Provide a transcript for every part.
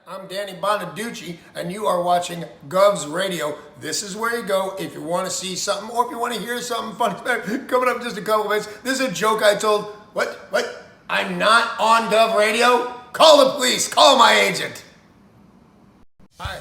I'm Danny Bonaducci, and you are watching Govs Radio. This is where you go if you want to see something or if you want to hear something funny. Coming up in just a couple minutes. This is a joke I told. What? I'm not on Gov Radio? Call the police. Call my agent. Hi.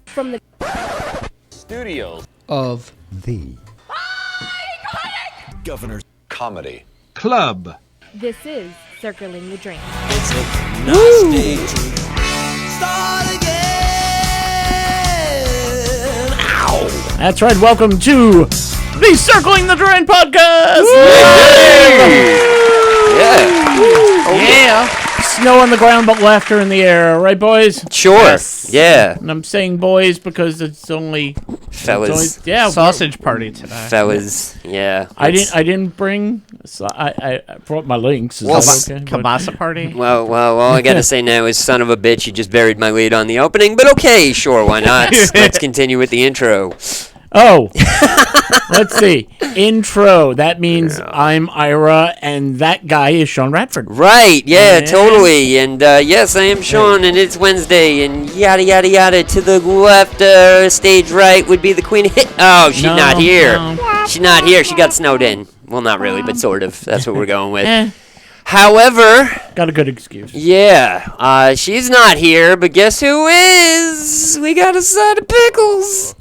From the studios of the Governor's Comedy Club. This is Circling the Drain. It's a nice day to start again. Ow! That's right. Welcome to the Circling the Drain podcast. Yeah. Snow on the ground, but laughter in the air. Right, boys? Sure. Yes. Yeah. And I'm saying boys because it's only Fellas. sausage party today. Fellas. Yeah. I didn't bring. So I brought my links. Is Well, that okay? Kielbasa party? Well, all I gotta say now is, son of a bitch, you just buried my lead on the opening, but okay, sure, why not? Let's continue with the intro. Oh, let's see. Intro. That means I'm Ira, and that guy is Sean Radford. Right, yeah, totally. And yes, I am Sean, and it's Wednesday, and yada, yada, yada. To the left, stage right would be the Queen. Oh, she's not here. No. She's not here. She got snowed in. Well, not really, but sort of. That's what we're going with. However, got a good excuse. Yeah, she's not here, but guess who is? We got a side of pickles.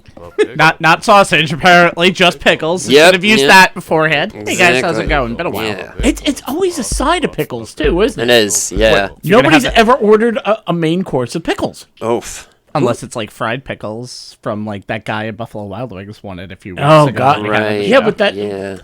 Not sausage, apparently, just pickles. Yep, Should have used that beforehand. Hey guys, how's it going? Been a while. Yeah. It's always a side of pickles too, isn't it? It is, yeah. Nobody's ever ordered a main course of pickles. Oof. Unless it's like fried pickles from like that guy at Buffalo Wild Wings wanted a few weeks Oh, ago. God. Right. Yeah, but that Yeah.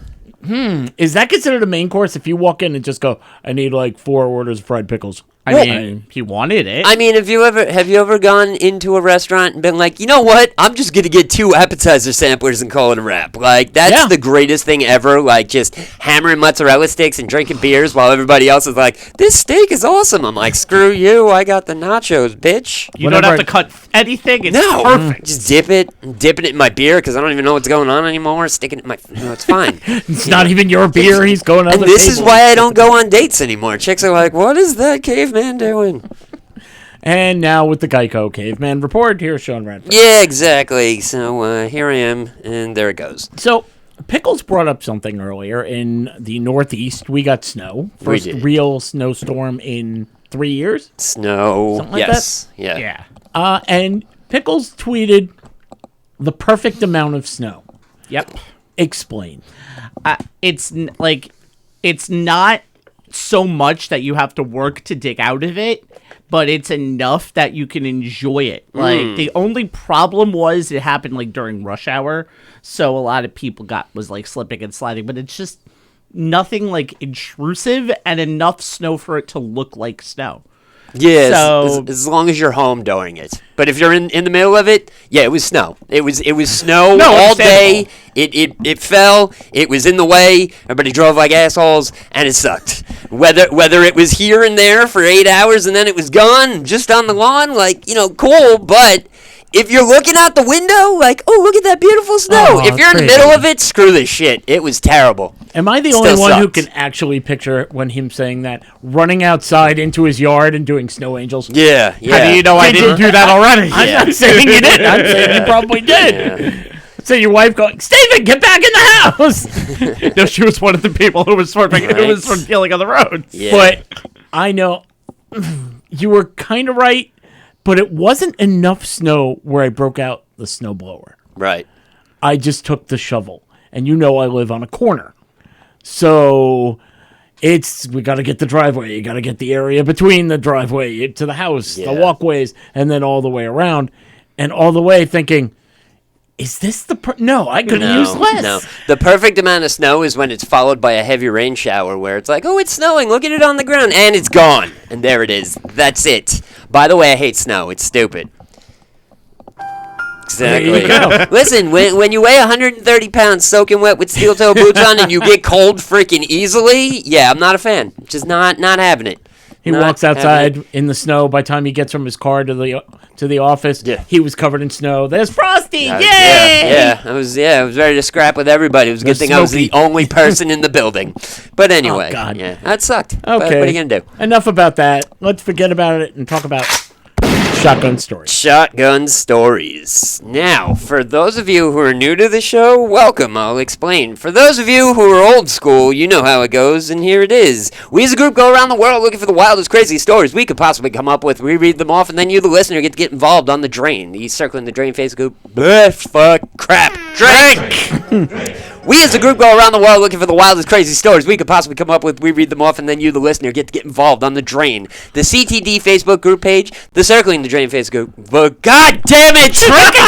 is that considered a main course if you walk in and just go, I need like 4 orders of fried pickles? I mean, he wanted it. I mean, have you ever gone into a restaurant and been like, you know what? I'm just gonna get 2 appetizer samplers and call it a wrap. Like that's the greatest thing ever. Like just hammering mozzarella sticks and drinking beers while everybody else is like, this steak is awesome. I'm like, screw you. I got the nachos, bitch. you don't have to cut anything. It's No, perfect. just dipping it in my beer because I don't even know what's going on anymore. Sticking it in my, it's fine. It's not even your beer. He's going on And this is why I don't go on dates anymore. Chicks are like, what is that caveman doing? And now with the Geico Caveman Report, here's Sean Radford. Yeah, exactly. So here I am, and there it goes. So Pickles brought up something earlier. In the Northeast, we got snow. First real snowstorm in 3 years. Snow. Something like yes. that? Yeah. And Pickles tweeted the perfect amount of snow. Yep. Explain. It's not so much that you have to work to dig out of it, but it's enough that you can enjoy it. Like the only problem was it happened like during rush hour, so a lot of people was like slipping and sliding, but it's just nothing like intrusive and enough snow for it to look like snow. Yeah, So- as long as you're home during it. But if you're in the middle of it, yeah, it was snow. It was snow No, all day. understandable. It fell. It was in the way. Everybody drove like assholes, and it sucked. Whether it was here and there for 8 hours and then it was gone, just on the lawn, like, cool. But if you're looking out the window, like, oh, look at that beautiful snow. Oh, If you're in the crazy. middle of it, screw this shit. It was terrible. Am I the Still only one who sucked. can actually picture when him saying that, running outside into his yard and doing snow angels? Yeah, yeah. How do you know I didn't do that already? I'm not saying you did. I'm saying you probably did. So your wife going, Steven, get back in the house. No, she was one of the people who was sort of dealing on the road. Yeah. But I know you were kind of right, but it wasn't enough snow where I broke out the snowblower. Right. I just took the shovel. And I live on a corner. So we got to get the driveway. You got to get the area between the driveway to the house, Yeah. the walkways, and then all the way around. And all the way thinking, is this no, I could have used less. No. The perfect amount of snow is when it's followed by a heavy rain shower where it's like, oh, it's snowing. Look at it on the ground. And it's gone. And there it is. That's it. By the way, I hate snow. It's stupid. Exactly. There you go. Listen, when you weigh 130 pounds soaking wet with steel toe boots on and you get cold freaking easily, yeah, I'm not a fan. Just not having it. He Not walks having outside it. in the snow. By the time he gets from his car to the office, Yeah. he was covered in snow. There's Frosty! Yay! Yeah. I was ready to scrap with everybody. It was a good The thing I was Smoky. the only person in the building. But anyway, Oh, God. yeah, that sucked. Okay. But what are you gonna do? Enough about that. Let's forget about it and talk about shotgun stories. Shotgun stories. Now, for those of you who are new to the show, welcome. I'll explain. For those of you who are old school, you know how it goes, and here it is. We as a group go around the world looking for the wildest, craziest stories we could possibly come up with. We read them off, and then you, the listener, get to get involved on the drain. The Circling the Drain Facebook. Bleh, fuck, crap, drink! We as a group go around the world looking for the wildest, crazy stories we could possibly come up with. We read them off, and then you, the listener, get to get involved on the drain. The CTD Facebook group page, the Circling the Drain Facebook. But God damn it!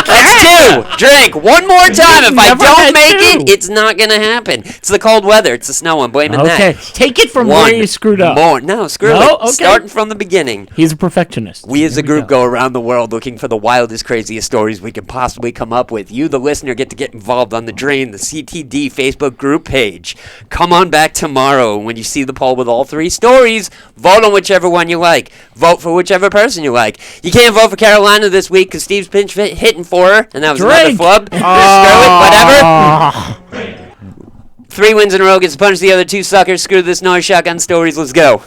That's two! Drink one more time. If I never don't had make two. it, it's not gonna happen. It's the cold weather. It's the snow. I'm blaming Okay, that. take it from One where you screwed up. more. No, screw No? it. Okay. Starting from the beginning. He's a perfectionist. We as a Here group go around the world looking for the wildest, craziest stories we can possibly come up with. You, the listener, get to get involved on the drain, the CTD Facebook group page. Come on back tomorrow when you see the poll with all three stories. Vote on whichever one you like. Vote for whichever person you like. You can't vote for Carolina this week because Steve's pinch hitting for her, and that was another Drink. flub. Screw it, whatever. 3 wins in a row gets to punish the other 2 suckers. Screw this noise, shotgun stories. Let's go.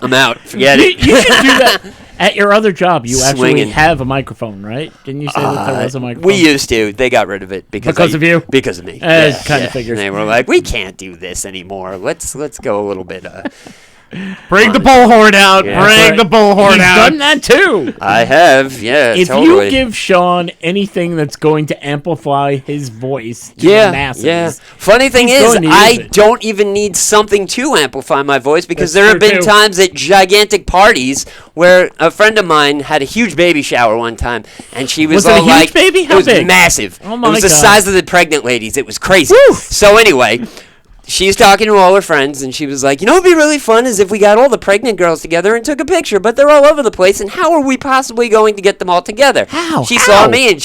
I'm out. Forget You it. should do that at your other job. You actually Swinging. have a microphone, right? Didn't you say that there was a microphone? We used to. They got rid of it because of you? Because of me. I kinda figured. And they were like, we can't do this anymore. Let's go a little bit. Bring the bullhorn out. Yeah. Bring the bullhorn He's out. done that too. I have. Yeah. If totally. you give Sean anything that's going to amplify his voice to the Yeah, masses, yeah. Funny thing he's is, going to use I it. don't even need something to amplify my voice because That's there have true, been too. times at gigantic parties where a friend of mine had a huge baby shower one time, and she was, Was it a all huge like, baby? How it was big? massive. Oh my it was the God. size of the pregnant ladies. It was crazy. Woo! So anyway. She's talking to all her friends, and she was like, you know what would be really fun is if we got all the pregnant girls together and took a picture, but they're all over the place, and how are we possibly going to get them all together? How? She How? saw me, and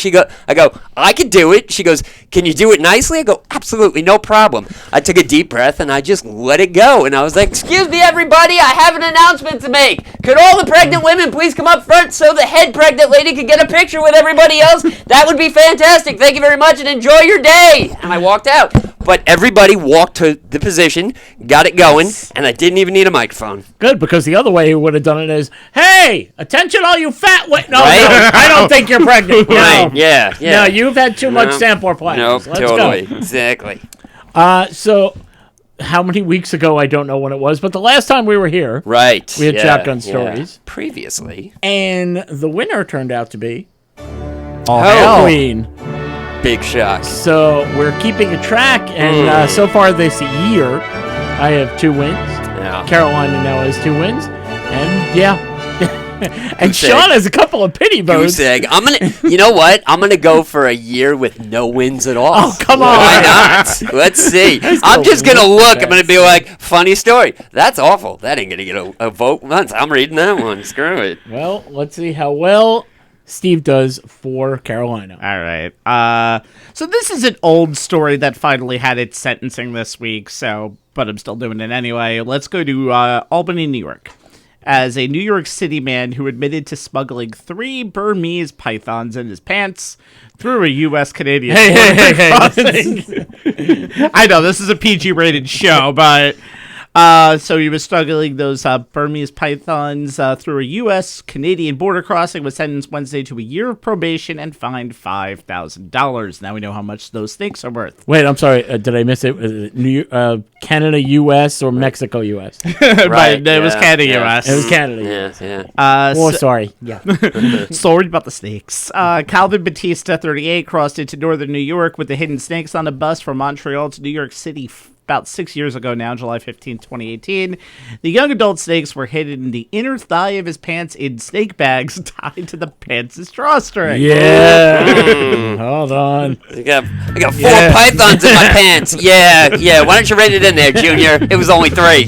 I go, I could do it. She goes, can you do it nicely? I go, absolutely, no problem. I took a deep breath, and I just let it go, and I was like, excuse me, everybody, I have an announcement to make. Could all the pregnant women please come up front so the head pregnant lady could get a picture with everybody else? That would be fantastic. Thank you very much, and enjoy your day. And I walked out. But everybody walked to the position, got it going, and I didn't even need a microphone. Good, because the other way he would have done it is, hey, attention all you fat no, Right? no, I don't think you're pregnant. No. Right, yeah. No, you've had too much sampler plans. Nope, Let's totally. go. Exactly. So, how many weeks ago, I don't know when it was, but the last time we were here, Right. We had yeah, shotgun yeah. stories. Previously. and the winner turned out to be Oh, Queen. big shock. So, we're keeping a track, and so far this year, I have 2 wins. Yeah. Carolina now has 2 wins. And, yeah, And Sean has a couple of pity votes. Goose egg. You know what? I'm gonna go for a year with no wins at all. Oh, come on. Why not? Let's see. I'm just gonna look. I'm gonna be like, funny story. That's awful. That ain't gonna get a vote once. I'm reading that one. Screw it. Well, let's see how well Steve does for Carolina. All right. So this is an old story that finally had its sentencing this week. But I'm still doing it anyway. Let's go to Albany, New York. As a New York City man who admitted to smuggling 3 Burmese pythons in his pants through a U.S.-Canadian crossing. I know, this is a PG-rated show, but... so he was smuggling those Burmese pythons through a U.S.-Canadian border crossing, was sentenced Wednesday to a year of probation and fined $5,000. Now we know how much those snakes are worth. Wait, I'm sorry. Did I miss it? Was it Canada, U.S. or Mexico, U.S.? Right, it was Canada, U.S. It was Canada, U.S. Yeah. Sorry. Yeah. Sorry about the snakes. Calvin Batista, 38, crossed into northern New York with the hidden snakes on a bus from Montreal to New York City about 6 years ago now, July 15, 2018. The young adult snakes were hidden in the inner thigh of his pants in snake bags tied to the pants' drawstring. Yeah. Hold on. I got 4 pythons in my pants. Yeah. Why don't you write it in there, Junior? It was only 3.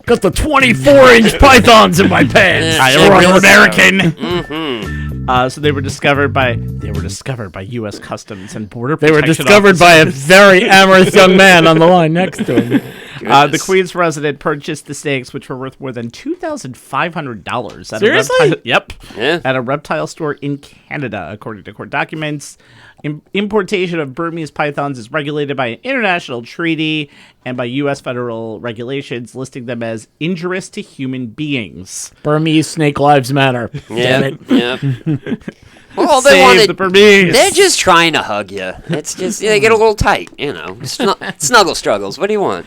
Got the 24-inch pythons in my pants. I'm a real American. Mm-hmm. So they were discovered by U.S. Customs and Border They were Protection discovered by a officers. very amorous young man on the line next to him. The Queens resident purchased the snakes, which were worth more than $2,500. Seriously? Yep. Yeah. At a reptile store in Canada, according to court documents. Importation of Burmese pythons is regulated by an international treaty and by U.S. federal regulations, listing them as injurious to human beings. Burmese snake lives matter. Damn it. Yeah. Well, Save the Burmese. They're just trying to hug you. It's just they get a little tight, snuggle struggles. What do you want?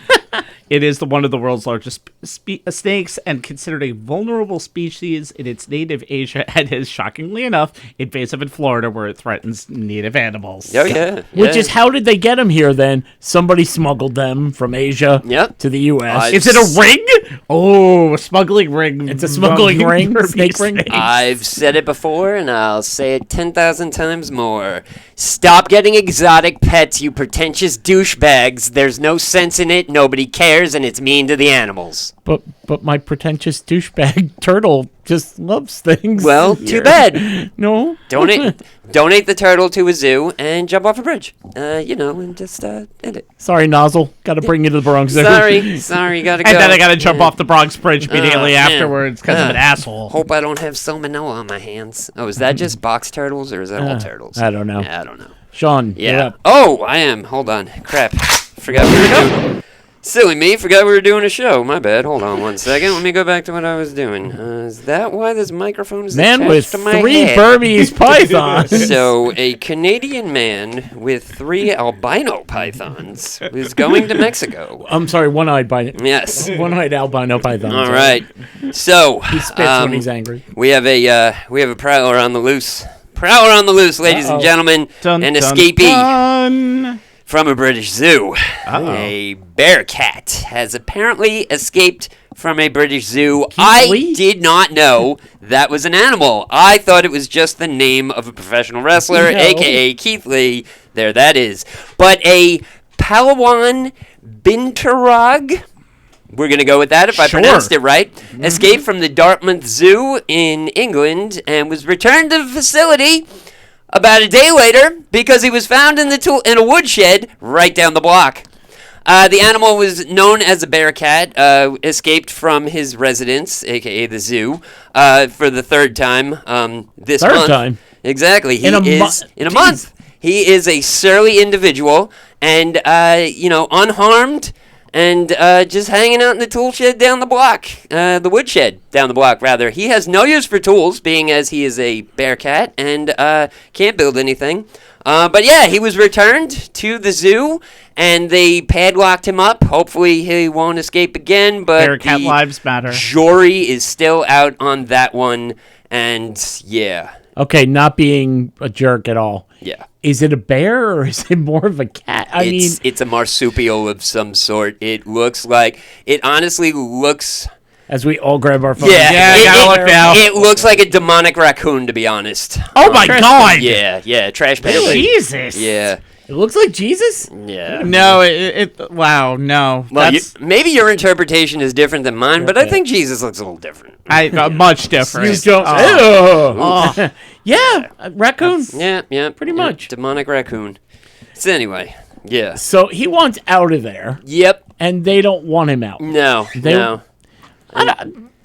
It is one of the world's largest snakes and considered a vulnerable species in its native Asia and is, shockingly enough, invasive in Florida where it threatens native animals. Oh, yeah. Which is, how did they get them here then? Somebody smuggled them from Asia to the U.S. Is it a ring? Oh, a smuggling ring. It's a smuggling ring? Snake ring? I've said it before, and I'll say it 10,000 times more. Stop getting exotic pets, you pretentious douchebags. There's no sense in it, nobody cares, and it's mean to the animals. But my pretentious douchebag turtle just loves things. Well, too bad. No. Donate the turtle to a zoo and jump off a bridge. And just end it. Sorry, Nozzle. Got to bring you to the Bronx Zoo. Sorry, gotta go. And then I gotta jump off the Bronx Bridge immediately afterwards because I'm an asshole. Hope I don't have salmonella on my hands. Oh, is that just box turtles or is that all turtles? I don't know. Yeah, I don't know. Sean, you're Yeah. up. Oh, I am. Hold on. Crap. Forgot we were doing. Silly me. Forgot we were doing a show. My bad. Hold on one second. Let me go back to what I was doing. Is that why this microphone is Man attached with to my 3 head? Burmese pythons. So, a Canadian man with 3 albino pythons is going to Mexico. I'm sorry, one-eyed python. Yes. One-eyed albino pythons. All right. So He spits when he's angry. we have a prowler on the loose. Prowler on the loose, ladies and gentlemen. Dun, An dun, escapee dun. from a British zoo. A bear cat has apparently escaped from a British zoo. I Lee? did not know that was an animal. I thought it was just the name of a professional wrestler, No. a.k.a. Keith Lee. There that is. But a Palawan Binturong, we're going to go with that if I Sure. pronounced it right, escaped from the Dartmouth Zoo in England and was returned to the facility about a day later because he was found in a woodshed right down the block. The animal was known as a bear cat, escaped from his residence, a.k.a. the zoo, for the 3rd time this month. Third time? Exactly. In a In a month. He is a surly individual and, unharmed and just hanging out in the tool shed down the block. The woodshed down the block, rather. He has no use for tools, being as he is a bear cat and can't build anything. But yeah, he was returned to the zoo, and they padlocked him up. Hopefully he won't escape again, but Bear cat lives matter. jury is still out on that one, and yeah. Okay, not being a jerk at all. Yeah. Is it a bear or is it more of a cat? It's a marsupial of some sort. It honestly looks As we all grab our phones. Yeah, gotta look now. It looks like a demonic raccoon, to be honest. Oh my God! Yeah, trash panda. Jesus. Yeah, It looks like Jesus. yeah. No, wow, no. Well, That's maybe your interpretation is different than mine, but I think Jesus looks a little different. much different. You don't. Oh. Yeah, raccoon. Yeah, Pretty much. demonic raccoon. So anyway, yeah. So he wants out of there, Yep. and they don't want him out. No. No.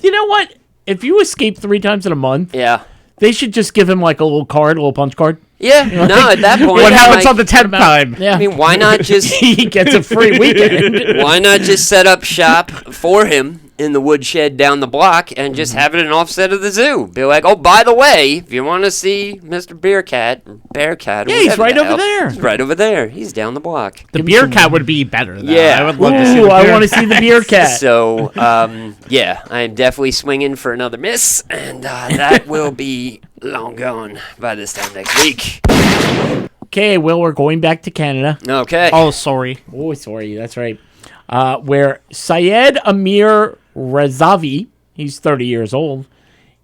You know what? If you escape 3 times in a month, Yeah. they should just give him like a little card, a little punch card. Yeah. No. At that point, What happens like, on the 10th time? Yeah. I mean, why not just He gets a free weekend. why not just set up shop for him in the woodshed down the block and just have it an offset of the zoo? Be like, oh, by the way, if you want to see Mr. Bearcat, Yeah, he's right over there. He's right over there. He's down the block. The beer cat would be better. Though. Yeah. I would love to see Ooh, the I beer want to see the beer cat. So, yeah, I am definitely swinging for another miss, and that will be long gone by this time next week. Okay, well, we're going back to Canada. Okay. Oh, sorry. Oh, sorry, that's right. Where Syed Amir Rezavi, he's 30 years old,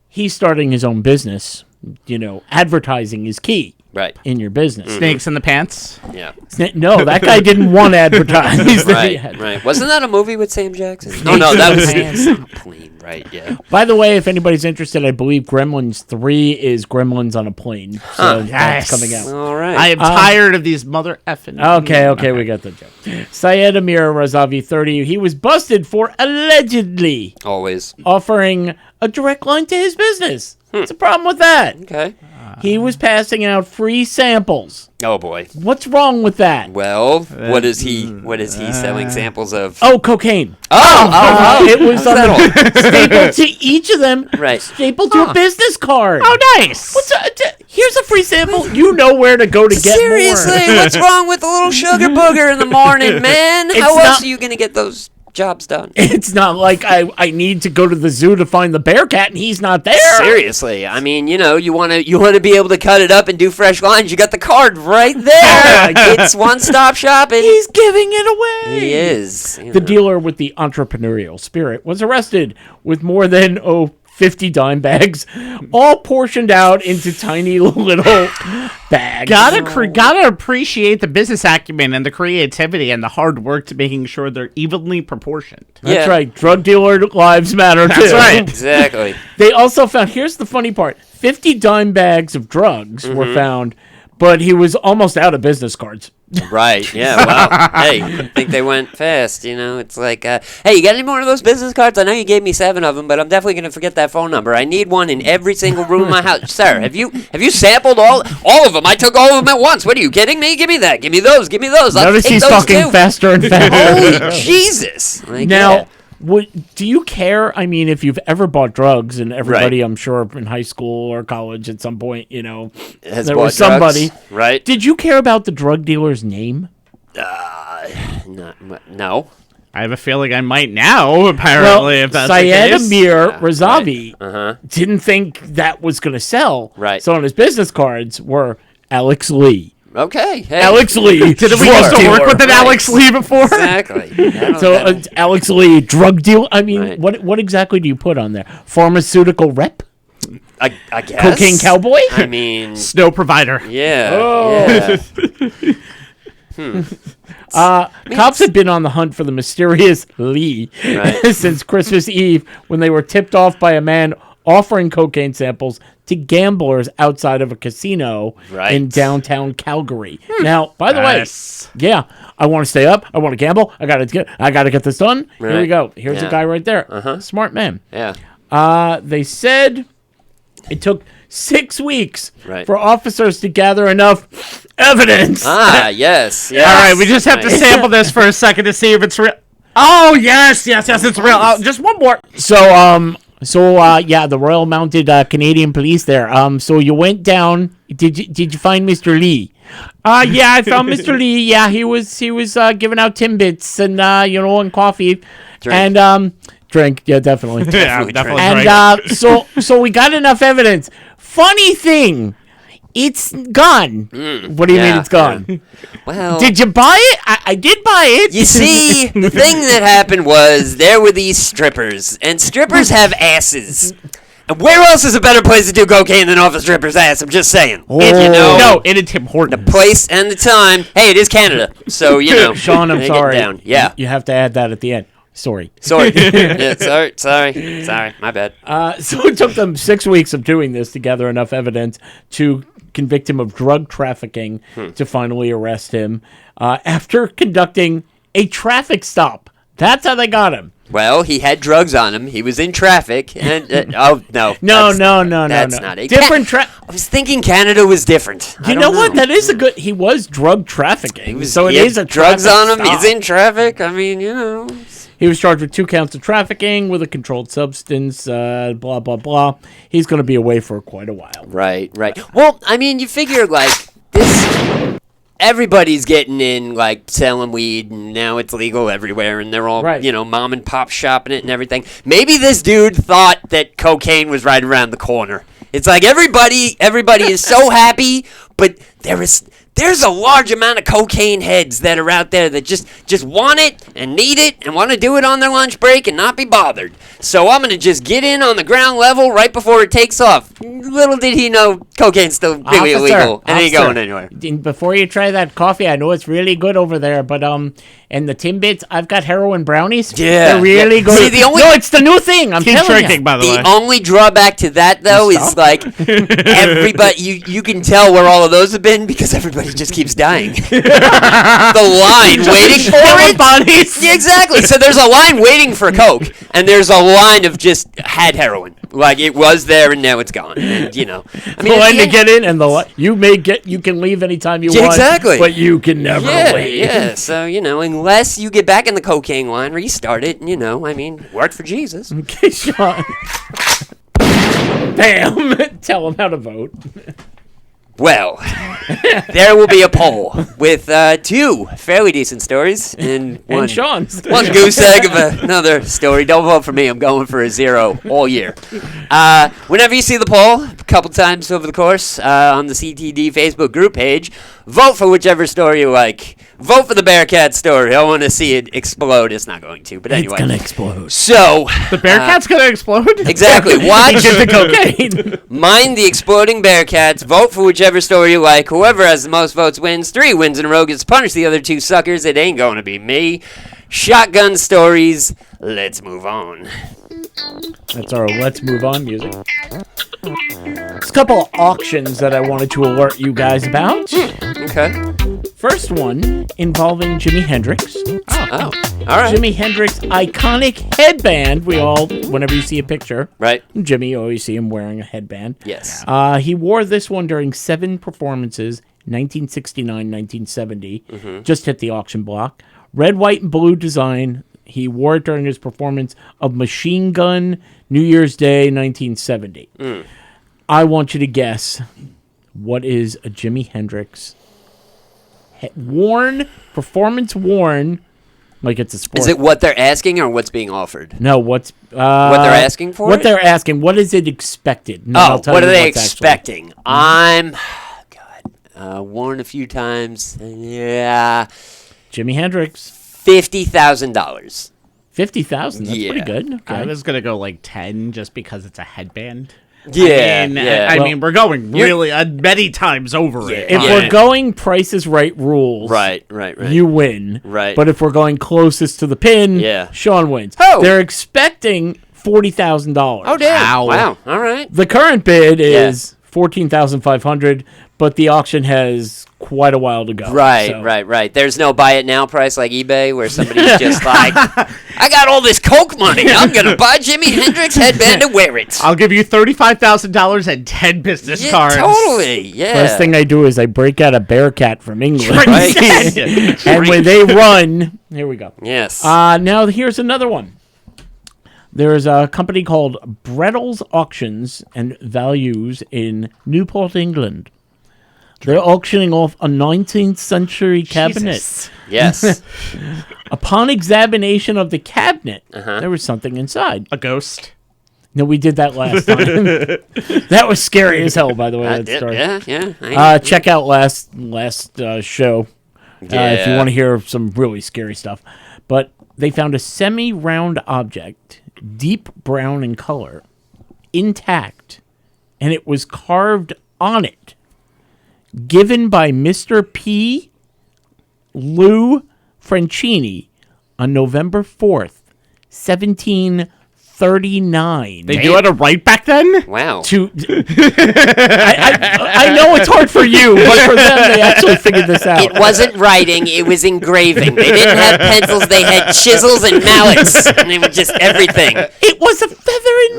he's starting his own business. You know, advertising is key Right. in your business. Snakes in the pants. Yeah. No, that guy didn't want to advertise. Right. Wasn't that a movie with Sam Jackson? Oh, no, that was Plane. Right, yeah. By the way, if anybody's interested, I believe Gremlins 3 is Gremlins on a Plane. So that's coming out. All right. I am tired of these mother effing. Okay, we got the joke. Syed Amir Razavi, 30, he was busted for allegedly Always. offering a direct line to his business. What's the problem with that? Okay. He was passing out free samples. Oh, boy. What's wrong with that? Well, what is he selling samples of? Oh, cocaine. Oh. It was stapled to each of them. Right. Stapled to a business card. Oh, nice. Here's a free sample. You know where to go to get Seriously, more. what's wrong with a little sugar booger in the morning, man? How not- else are you going to get those jobs done? It's not like I need to go to the zoo to find the bear cat and he's not there. Seriously, I mean, you want to be able to cut it up and do fresh lines. You got the card right there. It's one-stop shopping. He's giving it away. He is. The dealer with the entrepreneurial spirit was arrested with more than 50 dime bags, all portioned out into tiny little bags. Gotta appreciate the business acumen and the creativity and the hard work to making sure they're evenly proportioned. That's Yeah. right. Drug dealer lives matter too. That's right. Exactly. They also found, here's the funny part, 50 dime bags of drugs were found, but he was almost out of business cards. Right. Yeah. Wow. Hey, I think they went fast. It's like, hey, you got any more of those business cards? I know you gave me 7 of them, but I'm definitely gonna forget that phone number. I need one in every single room in my house, sir. Have you sampled all of them? I took all of them at once. What are you kidding me? Give me that. Give me those. Give me those. I'll Notice take he's those talking too. faster and faster. Holy Jesus! Like, Now, yeah. do you care? I mean, if you've ever bought drugs, and everybody, Right. I'm sure, in high school or college at some point, Has there bought was somebody. drugs, right? Did you care about the drug dealer's name? No. I have a feeling I might now, apparently, if that's Syed the case. Amir Razavi Uh-huh. didn't think that was going to sell. Right. So on his business cards were Alex Lee. Okay. Hey. Alex Lee. Did we used to work with an Alex Lee before? Exactly. So Alex Lee, drug deal. I mean, Right. what exactly do you put on there? Pharmaceutical rep? I guess. Cocaine cowboy? I mean, Snow provider. yeah. Yeah. Cops have been on the hunt for the mysterious Lee Right. since Christmas Eve when they were tipped off by a man offering cocaine samples to gamblers outside of a casino Right. in downtown Calgary. Now, by the Nice. way, yeah, I want to stay up. I want to gamble. I gotta get this done. Here we Right. go. Here's Yeah. a guy right there. Smart man. Yeah. They said it took 6 weeks Right. for officers to gather enough evidence. Ah, yes. Yes. All right, we just have to Nice. sample this for a second to see if it's real. Oh, yes, it's real. Just one more. Yeah, the Royal Mounted Canadian Police there. So you went down. Did you find Mr. Lee? Yeah, I found Mr. Lee. Yeah, he was giving out Timbits and and coffee. Drink. And drink. Yeah, definitely. Yeah, definitely. And so we got enough evidence. Funny thing It's gone. What do you mean yeah, it's gone? Well, Did you buy it? I did buy it. you see, the thing that happened was there were these strippers, and strippers have asses. And where else is a better place to do cocaine than off a stripper's ass? I'm just saying. Oh. You know, No, in a Tim Hortons. the place and the time. Hey, it is Canada, so you know. Sean, I'm they get sorry. down. Yeah. You have to add that at the end. Sorry. Sorry. Yeah, sorry. My bad. So it took them 6 weeks of doing this to gather enough evidence to convict him of drug trafficking to finally arrest him after conducting a traffic stop. That's how they got him. Well, he had drugs on him. He was in traffic, and oh no, No. That's not it. Different I was thinking Canada was different. You know what? That is a good. He was drug trafficking, so it he had is a drugs traffic on him. stop. He's in traffic. I mean, you know. He was charged with 2 counts of trafficking with a controlled substance. Blah blah blah. He's going to be away for quite a while. Right. Well, I mean, you figure like this. Everybody's getting in, like, selling weed, and now it's legal everywhere, and they're all, Right. you know, mom and pop shopping it and everything. Maybe this dude thought that cocaine was right around the corner. It's like everybody is so happy, but there's a large amount of cocaine heads that are out there that just want it and need it and want to do it on their lunch break and not be bothered. So I'm going to just get in on the ground level right before it takes off. Little did he know cocaine's still really illegal and ain't going anywhere. Before you try that coffee, I know it's really good over there, but and the Timbits, I've got heroin brownies. Yeah, They're really yeah. good. See, the only- No, it's the new thing. I'm Keep telling drinking, you. by the way. The only drawback to that, though, is like everybody. You can tell where all of those have been because everybody just keeps dying. The line waiting for it. Bodies. Yeah, exactly. So there's a line waiting for coke, and there's a line of just had heroin. Like it was there, and now it's gone. And you know, I mean, The line to yeah, get in, and you can leave anytime you Yeah, want. exactly. But you can never yeah, leave. yeah. So you know, unless you get back in the cocaine line, restart it. And, you know, I mean, worked for Jesus. Okay, Sean. Bam. Tell him how to vote. Well, there will be a poll with 2 fairly decent stories and one Sean's. one goose egg of another story. Don't vote for me. I'm going for a 0 all year. Whenever you see the poll, a couple times over the course on the CTD Facebook group page, vote for whichever story you like. Vote for the Bearcat story. I want to see it explode. It's not going to, but anyway. It's gonna explode. So The Bearcat's gonna explode? exactly. Watch Get the cocaine. Mind the exploding Bearcats. Vote for whichever story you like. Whoever has the most votes wins. 3 wins in a row gets to punish the other 2 suckers. It ain't going to be me. Shotgun stories. Let's move on. That's our let's move on music. There's a couple of auctions that I wanted to alert you guys about. Okay. First one involving Jimi Hendrix. Oh, all right. Jimi Hendrix iconic headband. Whenever you see a picture, Right. Jimmy, you always see him wearing a headband. Yes. He wore this one during 7 performances, 1969, 1970. Just hit the auction block. Red, white, and blue design. He wore it during his performance of Machine Gun, New Year's Day, 1970. I want you to guess, what is a Jimi Hendrix performance worn, like it's a sport. Is it what they're asking or what's being offered? No, what they're asking for What it? they're asking, what is it expected? No, I'll tell what you are they what's actually- expecting? Worn a few times. Yeah. Jimi Hendrix, $50,000. 50,000. That's Yeah. pretty good. Okay. I was gonna go like 10 just because it's a headband. Yeah. I mean, we're going really many times over it. If Yeah. we're going Price is Right rules, Right. you win. Right. But if we're going closest to the pin, Yeah. Sean wins. Oh. They're expecting $40,000. Oh, damn. Wow. Wow. All right. The current bid is 14,500, but the auction has quite a while to go. Right, so- right. There's no buy it now price like eBay where somebody's just like, I got all this Coke money. I'm going to buy Jimi Hendrix headband and wear it. I'll give you $35,000 and 10 business Yeah, cards. totally. Yeah. First thing I do is I break out a Bearcat from England. Right. And when they run, here we go. Yes. Now here's another one. There's a company called Brettles Auctions and Values in Newport, England. They're auctioning off a 19th century cabinet. Jesus. yes. Upon examination of the cabinet, there was something inside. A ghost. No, we did that last time. That was scary as hell, by the way. That story. Yeah. Check out last show if you want to hear some really scary stuff. But they found a semi-round object, deep brown in color, intact, and it was carved on it. Given by Mr. P. Lou Franchini on November 4th, 1739. They do it right back then? Wow. I know it's hard for you, but for them, they actually figured this out. It wasn't writing, it was engraving. They didn't have pencils, they had chisels and mallets. And it was just everything. It was a feather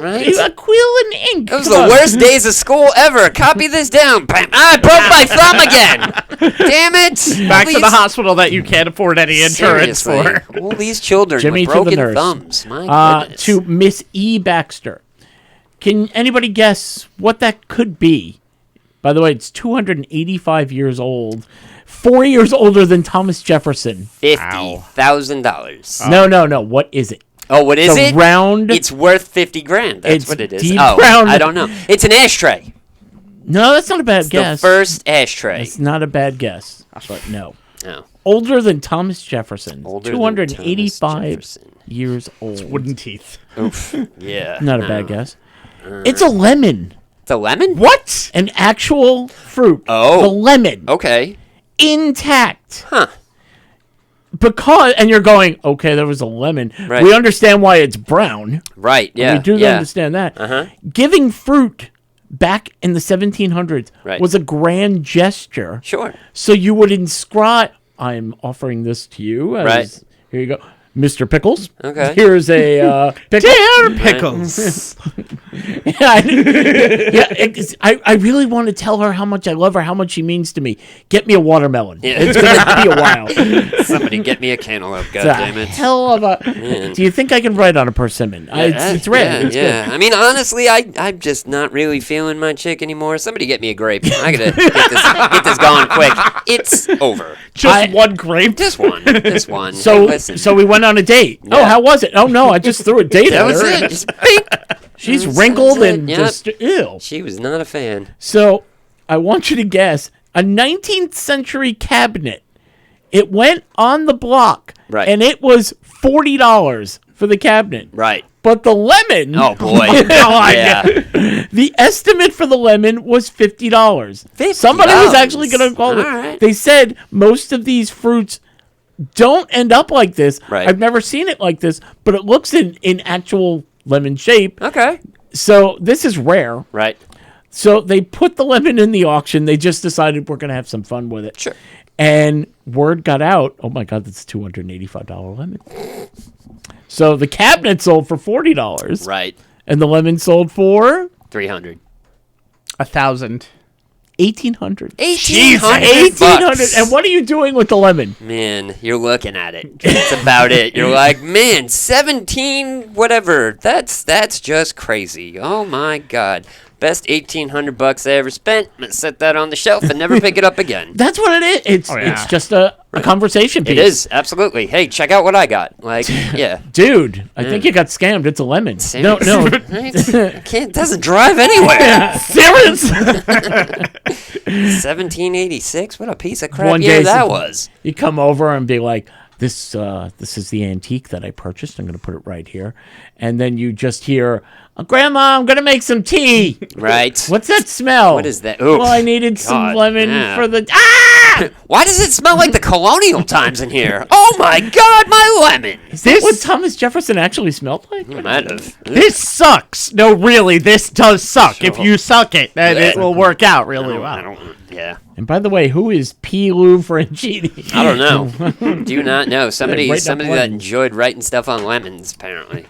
and a quill and ink. Those are the worst days of school ever. Copy this down. Bam. I broke my thumb again. Damn it. Back to the hospital that you can't afford any insurance Seriously. for. All these children Jimmy with to the broken nurse. thumbs. My goodness. To Miss E. Baxter. Can anybody guess what that could be? By the way, it's 285 years old. 4 years older than Thomas Jefferson. $50,000. No. What is it? Oh, what is It's it? a round. It's worth 50 grand. That's It's what it is. deep Oh, round. I don't know. It's an ashtray. No, that's not a bad It's guess. the first ashtray. It's not a bad guess, but no. Oh. Older than Thomas Jefferson. Older than 285 Thomas Jefferson. years old. Wooden teeth. Oof. Yeah. Not a bad guess. It's a lemon. It's a lemon? What? An actual fruit. Oh. The lemon. Okay. Intact. Huh. Because, and you're going, okay, there was a lemon. Right. We understand why it's brown. Right. Yeah. We do yeah. understand that. Uh-huh. Giving fruit back in the 1700s Right. was a grand gesture. Sure. So you would inscribe, I'm offering this to you. Right. Here you go. Mr. Pickles. Okay. Here's a pickle. Dear Pickles. I really want to tell her how much I love her, how much she means to me. Get me a watermelon. Yeah. It's going to be a while. Somebody get me a cantaloupe, It's a goddammit. hell of a... Do you think I can write on a persimmon? It's red. Yeah, It's yeah. good. I mean, honestly, I'm just not really feeling my chick anymore. Somebody get me a grape. I gotta get this going quick. It's over. Just one grape. Just one. Just one. Hey, So, listen. so we went on a date. Oh, Yeah. how was it? Oh, no, I just threw a date that at was her. it. Just bing. She's That's wrinkled it. and Yep. just ew. She was not a fan. So I want you to guess a 19th century cabinet. It went on the block, Right. and it was $40 for the cabinet. Right. But the lemon, Oh boy. God. Yeah. the estimate for the lemon was $50. $50? Somebody was actually going to call it. All right. They said most of these fruits don't end up like this. Right. I've never seen it like this, but it looks in actual lemon shape. Okay. So this is rare. Right. So they put the lemon in the auction. They just decided we're going to have some fun with it. Sure. And word got out. Oh my God, that's a $285 lemon. So the cabinet sold for $40. Right. And the lemon sold for 300. 1,000. $1,800. $1,800. And what are you doing with the lemon? Man, you're looking at it. That's about it. You're like, man, 17 whatever. That's just crazy. Oh my God. Best $1,800 I ever spent. I'm gonna set that on the shelf and never pick it up again. That's what it is. It's just a conversation piece. It is, absolutely. Hey, check out what I got. Like, yeah. Dude, I think you got scammed. It's a lemon. No. It doesn't drive anywhere. Serious? 1786? What a piece of crap One year day that some- was. You come over and be like, this is the antique that I purchased. I'm going to put it right here. And then you just hear, Grandma, I'm going to make some tea. Right. What's that smell? What is that? Oof. Well, I needed some God, lemon yeah. for the... Ah! Why does it smell like the colonial times in here? Oh my God, my lemon. Is that what Thomas Jefferson actually smelled like? Might have. This sucks. No, really, this does suck. If Sure. you suck it, then it will work out really I well. don't. Yeah. And by the way, who is P. Lou Franchini? I don't know. Do not know. Somebody Writing up that lemons. enjoyed writing stuff on lemons, apparently.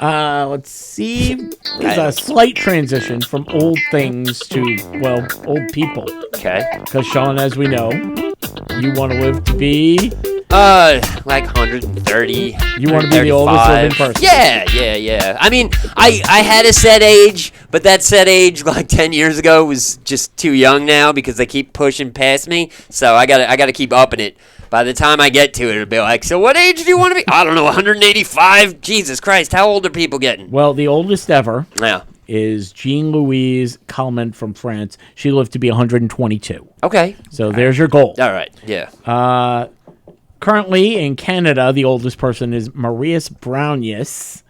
Let's see. There's a slight transition from old things to, well, old people. Okay. Because, Sean, as we know, you want to live to be Like 130. You want to be the oldest living 135. person. Yeah. I mean, I had a set age, but that set age like 10 years ago was just too young now because they keep pushing past me. So I gotta keep upping it. By the time I get to it, it'll be like, so what age do you want to be? I don't know, 185? Jesus Christ, how old are people getting? Well, the oldest ever Yeah. is Jean-Louise Calment from France. She lived to be 122. Okay. So there's your goal. All right. Yeah. Currently in Canada, the oldest person is Maurice Brownius.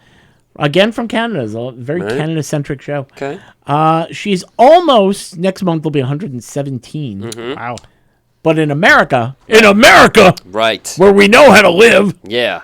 Again from Canada. It's a very Canada-centric show. Okay. She's almost, next month will be 117. Mm-hmm. Wow. But in America, Right. where we know how to live, Yeah.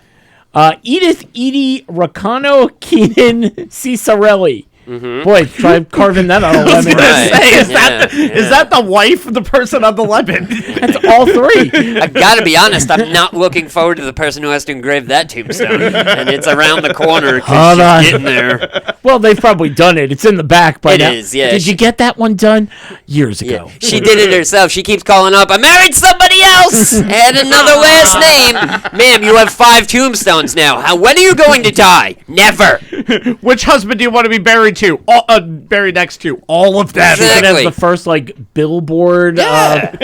Edith Edie Racano Keenan Cicarelli. Boy, try carving that on a lemon. Right. Is that the wife of the person on the lemon? That's all three. I gotta be honest, I'm not looking forward to the person who has to engrave that tombstone. And it's around the corner because she's getting there. Well, they've probably done it. It's in the back by now. It is, yeah. Did you get that one done? Years Yeah. ago. She did it herself. She keeps calling up, I married somebody else! Add another last name. Ma'am, you have 5 tombstones now. When are you going to die? Never. Which husband do you want to be buried to? Buried next to? All of them. She could have Exactly. the first billboard. Yeah.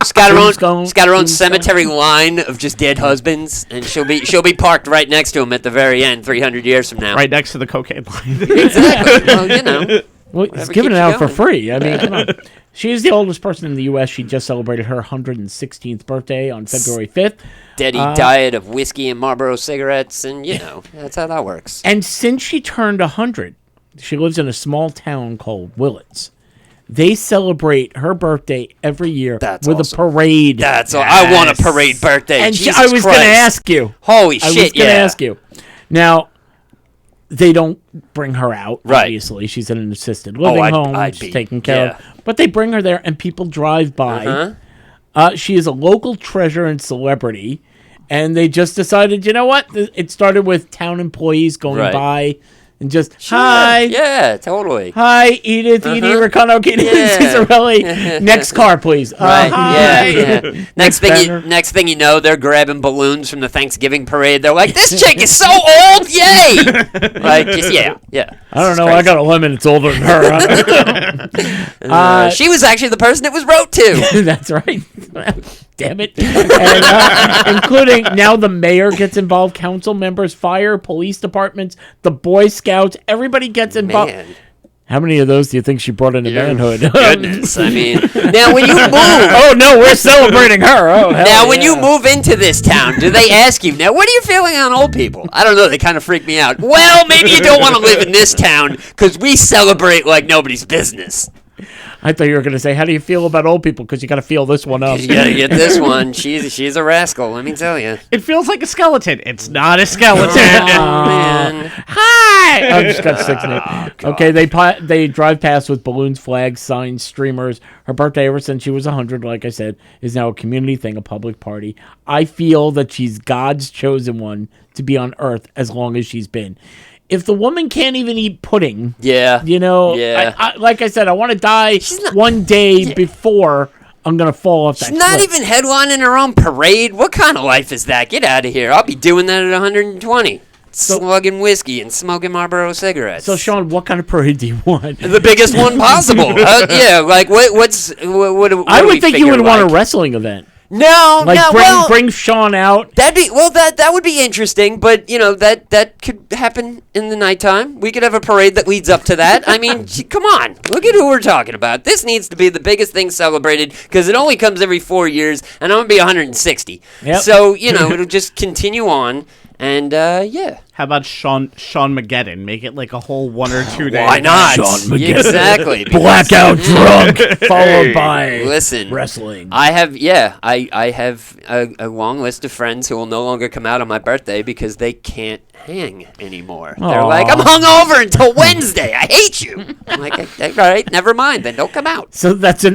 She's got her own cemetery line of just dead husbands, and she'll be parked right next to him at the very end, 300 years from now. Right next to the cocaine line. Exactly. Well, you know. Well, it's Whatever giving it keeps out you for going. free. I mean, come on. She is the oldest person in the U.S. She just celebrated her 116th birthday on February 5th. Steady diet of whiskey and Marlboro cigarettes, and that's how that works. And since she turned 100, she lives in a small town called Willits. They celebrate her birthday every year That's with awesome. a parade. That's all. I want a parade birthday. And Jesus I was going to Christ. ask you. Holy I was shit! going to Yeah. ask you. Now, they don't bring her out, Right. obviously. She's in an assisted living I'd- home. I'd She's be, taken care yeah. of. But they bring her there, and people drive by. Uh-huh. She is a local treasure and celebrity. And they just decided, you know what? It started with town employees going Right. by and just, hi. Yeah, totally. Hi, Edith, Edie Ricano, Yeah. Cicarelli. Next car, please. Right. Hi. Yeah. Next thing you know, they're grabbing balloons from the Thanksgiving parade. They're like, "This chick is so old, yay!" Like, just yeah. I don't know. I got a lemon. It's older than her. She was actually the person it was wrote to. That's right. Damn it. And, including now the mayor gets involved, council members, fire, police departments, the Boy Scouts. Everybody gets involved. Man. How many of those do you think she brought into manhood? Goodness, I mean, now when you move, Oh, no, we're celebrating her. Oh, hell now when yeah. you move into this town, do they ask you, now what are you feeling on old people? I don't know, they kind of freak me out. Well, maybe you don't want to live in this town because we celebrate like nobody's business. I thought you were going to say, how do you feel about old people? Because you got to feel this one up. You gotta get this one. She's a rascal, let me tell you. It feels like a skeleton. It's not a skeleton. Man. Hi! I just got sick in it. Okay, they drive past with balloons, flags, signs, streamers. Her birthday, ever since she was 100, like I said, is now a community thing, a public party. I feel that she's God's chosen one to be on Earth as long as she's been. If the woman can't even eat pudding, Yeah. you know, Yeah. I like I said, I want to die one day before I'm going to fall off that She's not cliff. even headlining her own parade. What kind of life is that? Get out of here. I'll be doing that at 120. Slugging whiskey and smoking Marlboro cigarettes. So, Sean, what kind of parade do you want? The biggest one possible. Yeah, like what I do would we think you figure, would want a like- wrestling event. No, Like no, bring Sean out. that would be interesting, but that could happen in the nighttime. We could have a parade that leads up to that. I mean, come on, look at who we're talking about. This needs to be the biggest thing celebrated because it only comes every 4 years, and I'm gonna be 160. Yep. So it'll just continue on, and yeah. How about Sean Mageddon? Make it like a whole 1 or 2 days. Why not? Sean Mageddon. Exactly. because- Blackout drunk, followed by Listen, wrestling. I have a long list of friends who will no longer come out on my birthday because they can't hang anymore. They're Aw. like, I'm hungover until Wednesday. I hate you. I'm like, all right, never mind. Then don't come out. So that's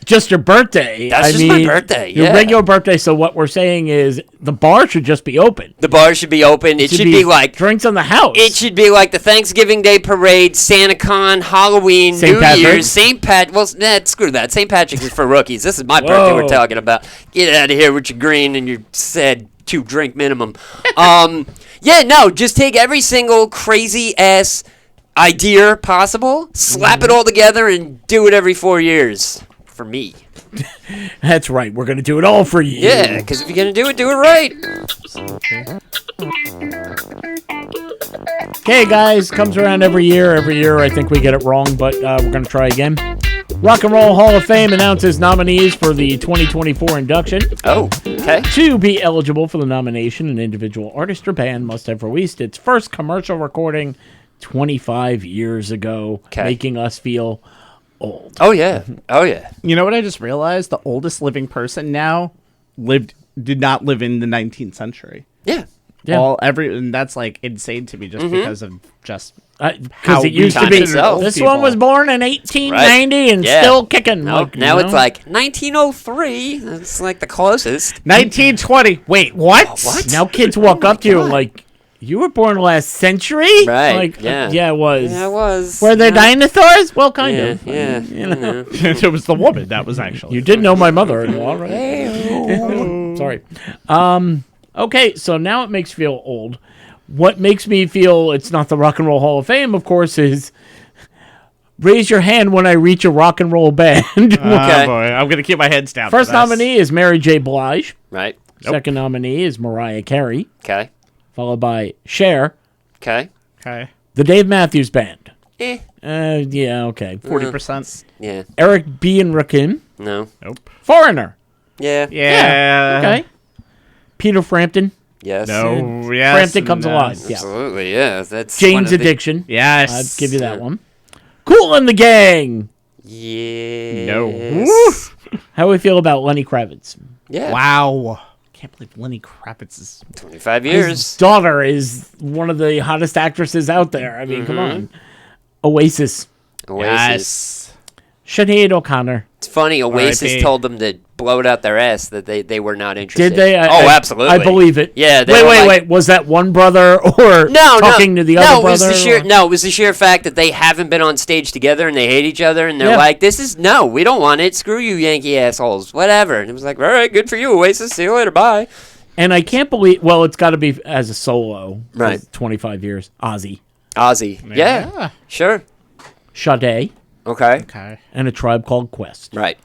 just your birthday. That's just my birthday, Your yeah. regular birthday. So what we're saying is the bar should just be open. The bar should be open. It should be like drinks on the house. It should be like the Thanksgiving Day parade, SantaCon, Halloween, St. New Patrick's. Year's, St. Pat. Well, screw that. St. Patrick's is for rookies. This is my birthday we're talking about. Get out of here with your green and your said 2-drink minimum. Yeah, no, just take every single crazy ass idea possible, slap it all together, and do it every 4 years. For me. That's right. We're gonna do it all for you. Yeah, because if you're gonna do it right. Okay, guys, comes around every year. Every year, I think we get it wrong, but we're gonna try again. Rock and Roll Hall of Fame announces nominees for the 2024 induction. Oh, okay. To be eligible for the nomination, an individual artist or band must have released its first commercial recording 25 years ago, making us feel old. Oh yeah. Oh yeah. You know what I just realized? The oldest living person now did not live in the 19th century. Yeah. And that's like insane to me just because of just because it used to be this one was born in 1890 and still kicking. Nope. Now it's like 1903. That's like the closest. 1920. Wait, what? What? Now kids walk up to you like, you were born last century? Right. Like, yeah, it was. Yeah, it was. Were there dinosaurs? Well, kind of. Yeah. You know. It was the woman that was actually. You did know my mother-in-law, right? Sorry. Okay, so now it makes you feel old. What makes me feel it's not the Rock and Roll Hall of Fame, of course, is raise your hand when I reach a rock and roll band. Okay. Oh boy, I'm gonna keep my head down. First nominee is Mary J. Blige. Right. Second nominee is Mariah Carey. Okay. Followed by Cher. Okay. Okay. The Dave Matthews Band. Eh. Yeah, okay. 40%. Yeah. Eric B. and Rakim. No. Nope. Foreigner. Yeah. Yeah. Okay. Peter Frampton. Yes. No. Yes. Frampton Comes no. Alive. Yeah. Absolutely. Yeah. That's Jane's one of the- Addiction. Yes. I'd give you that one. Cool and the Gang. Yeah. No. How do we feel about Lenny Kravitz? Yeah. Wow. Can't believe Lenny Kravitz is 25 His years. daughter is one of the hottest actresses out there. I mean, come on. Oasis. Oasis. Sinead O'Connor. It's funny. Oasis R.I.P. told them to blow it out their ass that they were not interested. Did they? Absolutely. I believe it. Yeah. They were Wait. like- Was that one brother or talking to the other it was brother? it was the sheer fact that they haven't been on stage together and they hate each other and they're Yeah. like, we don't want it. Screw you, Yankee assholes. Whatever. And it was like, all right, good for you, Oasis. See you later. Bye. And I can't believe. Well, it's got to be as a solo. Right. 25 years. Ozzy. Ozzy. Yeah. Sure. Sade. Okay. okay. And A Tribe Called Quest. Right.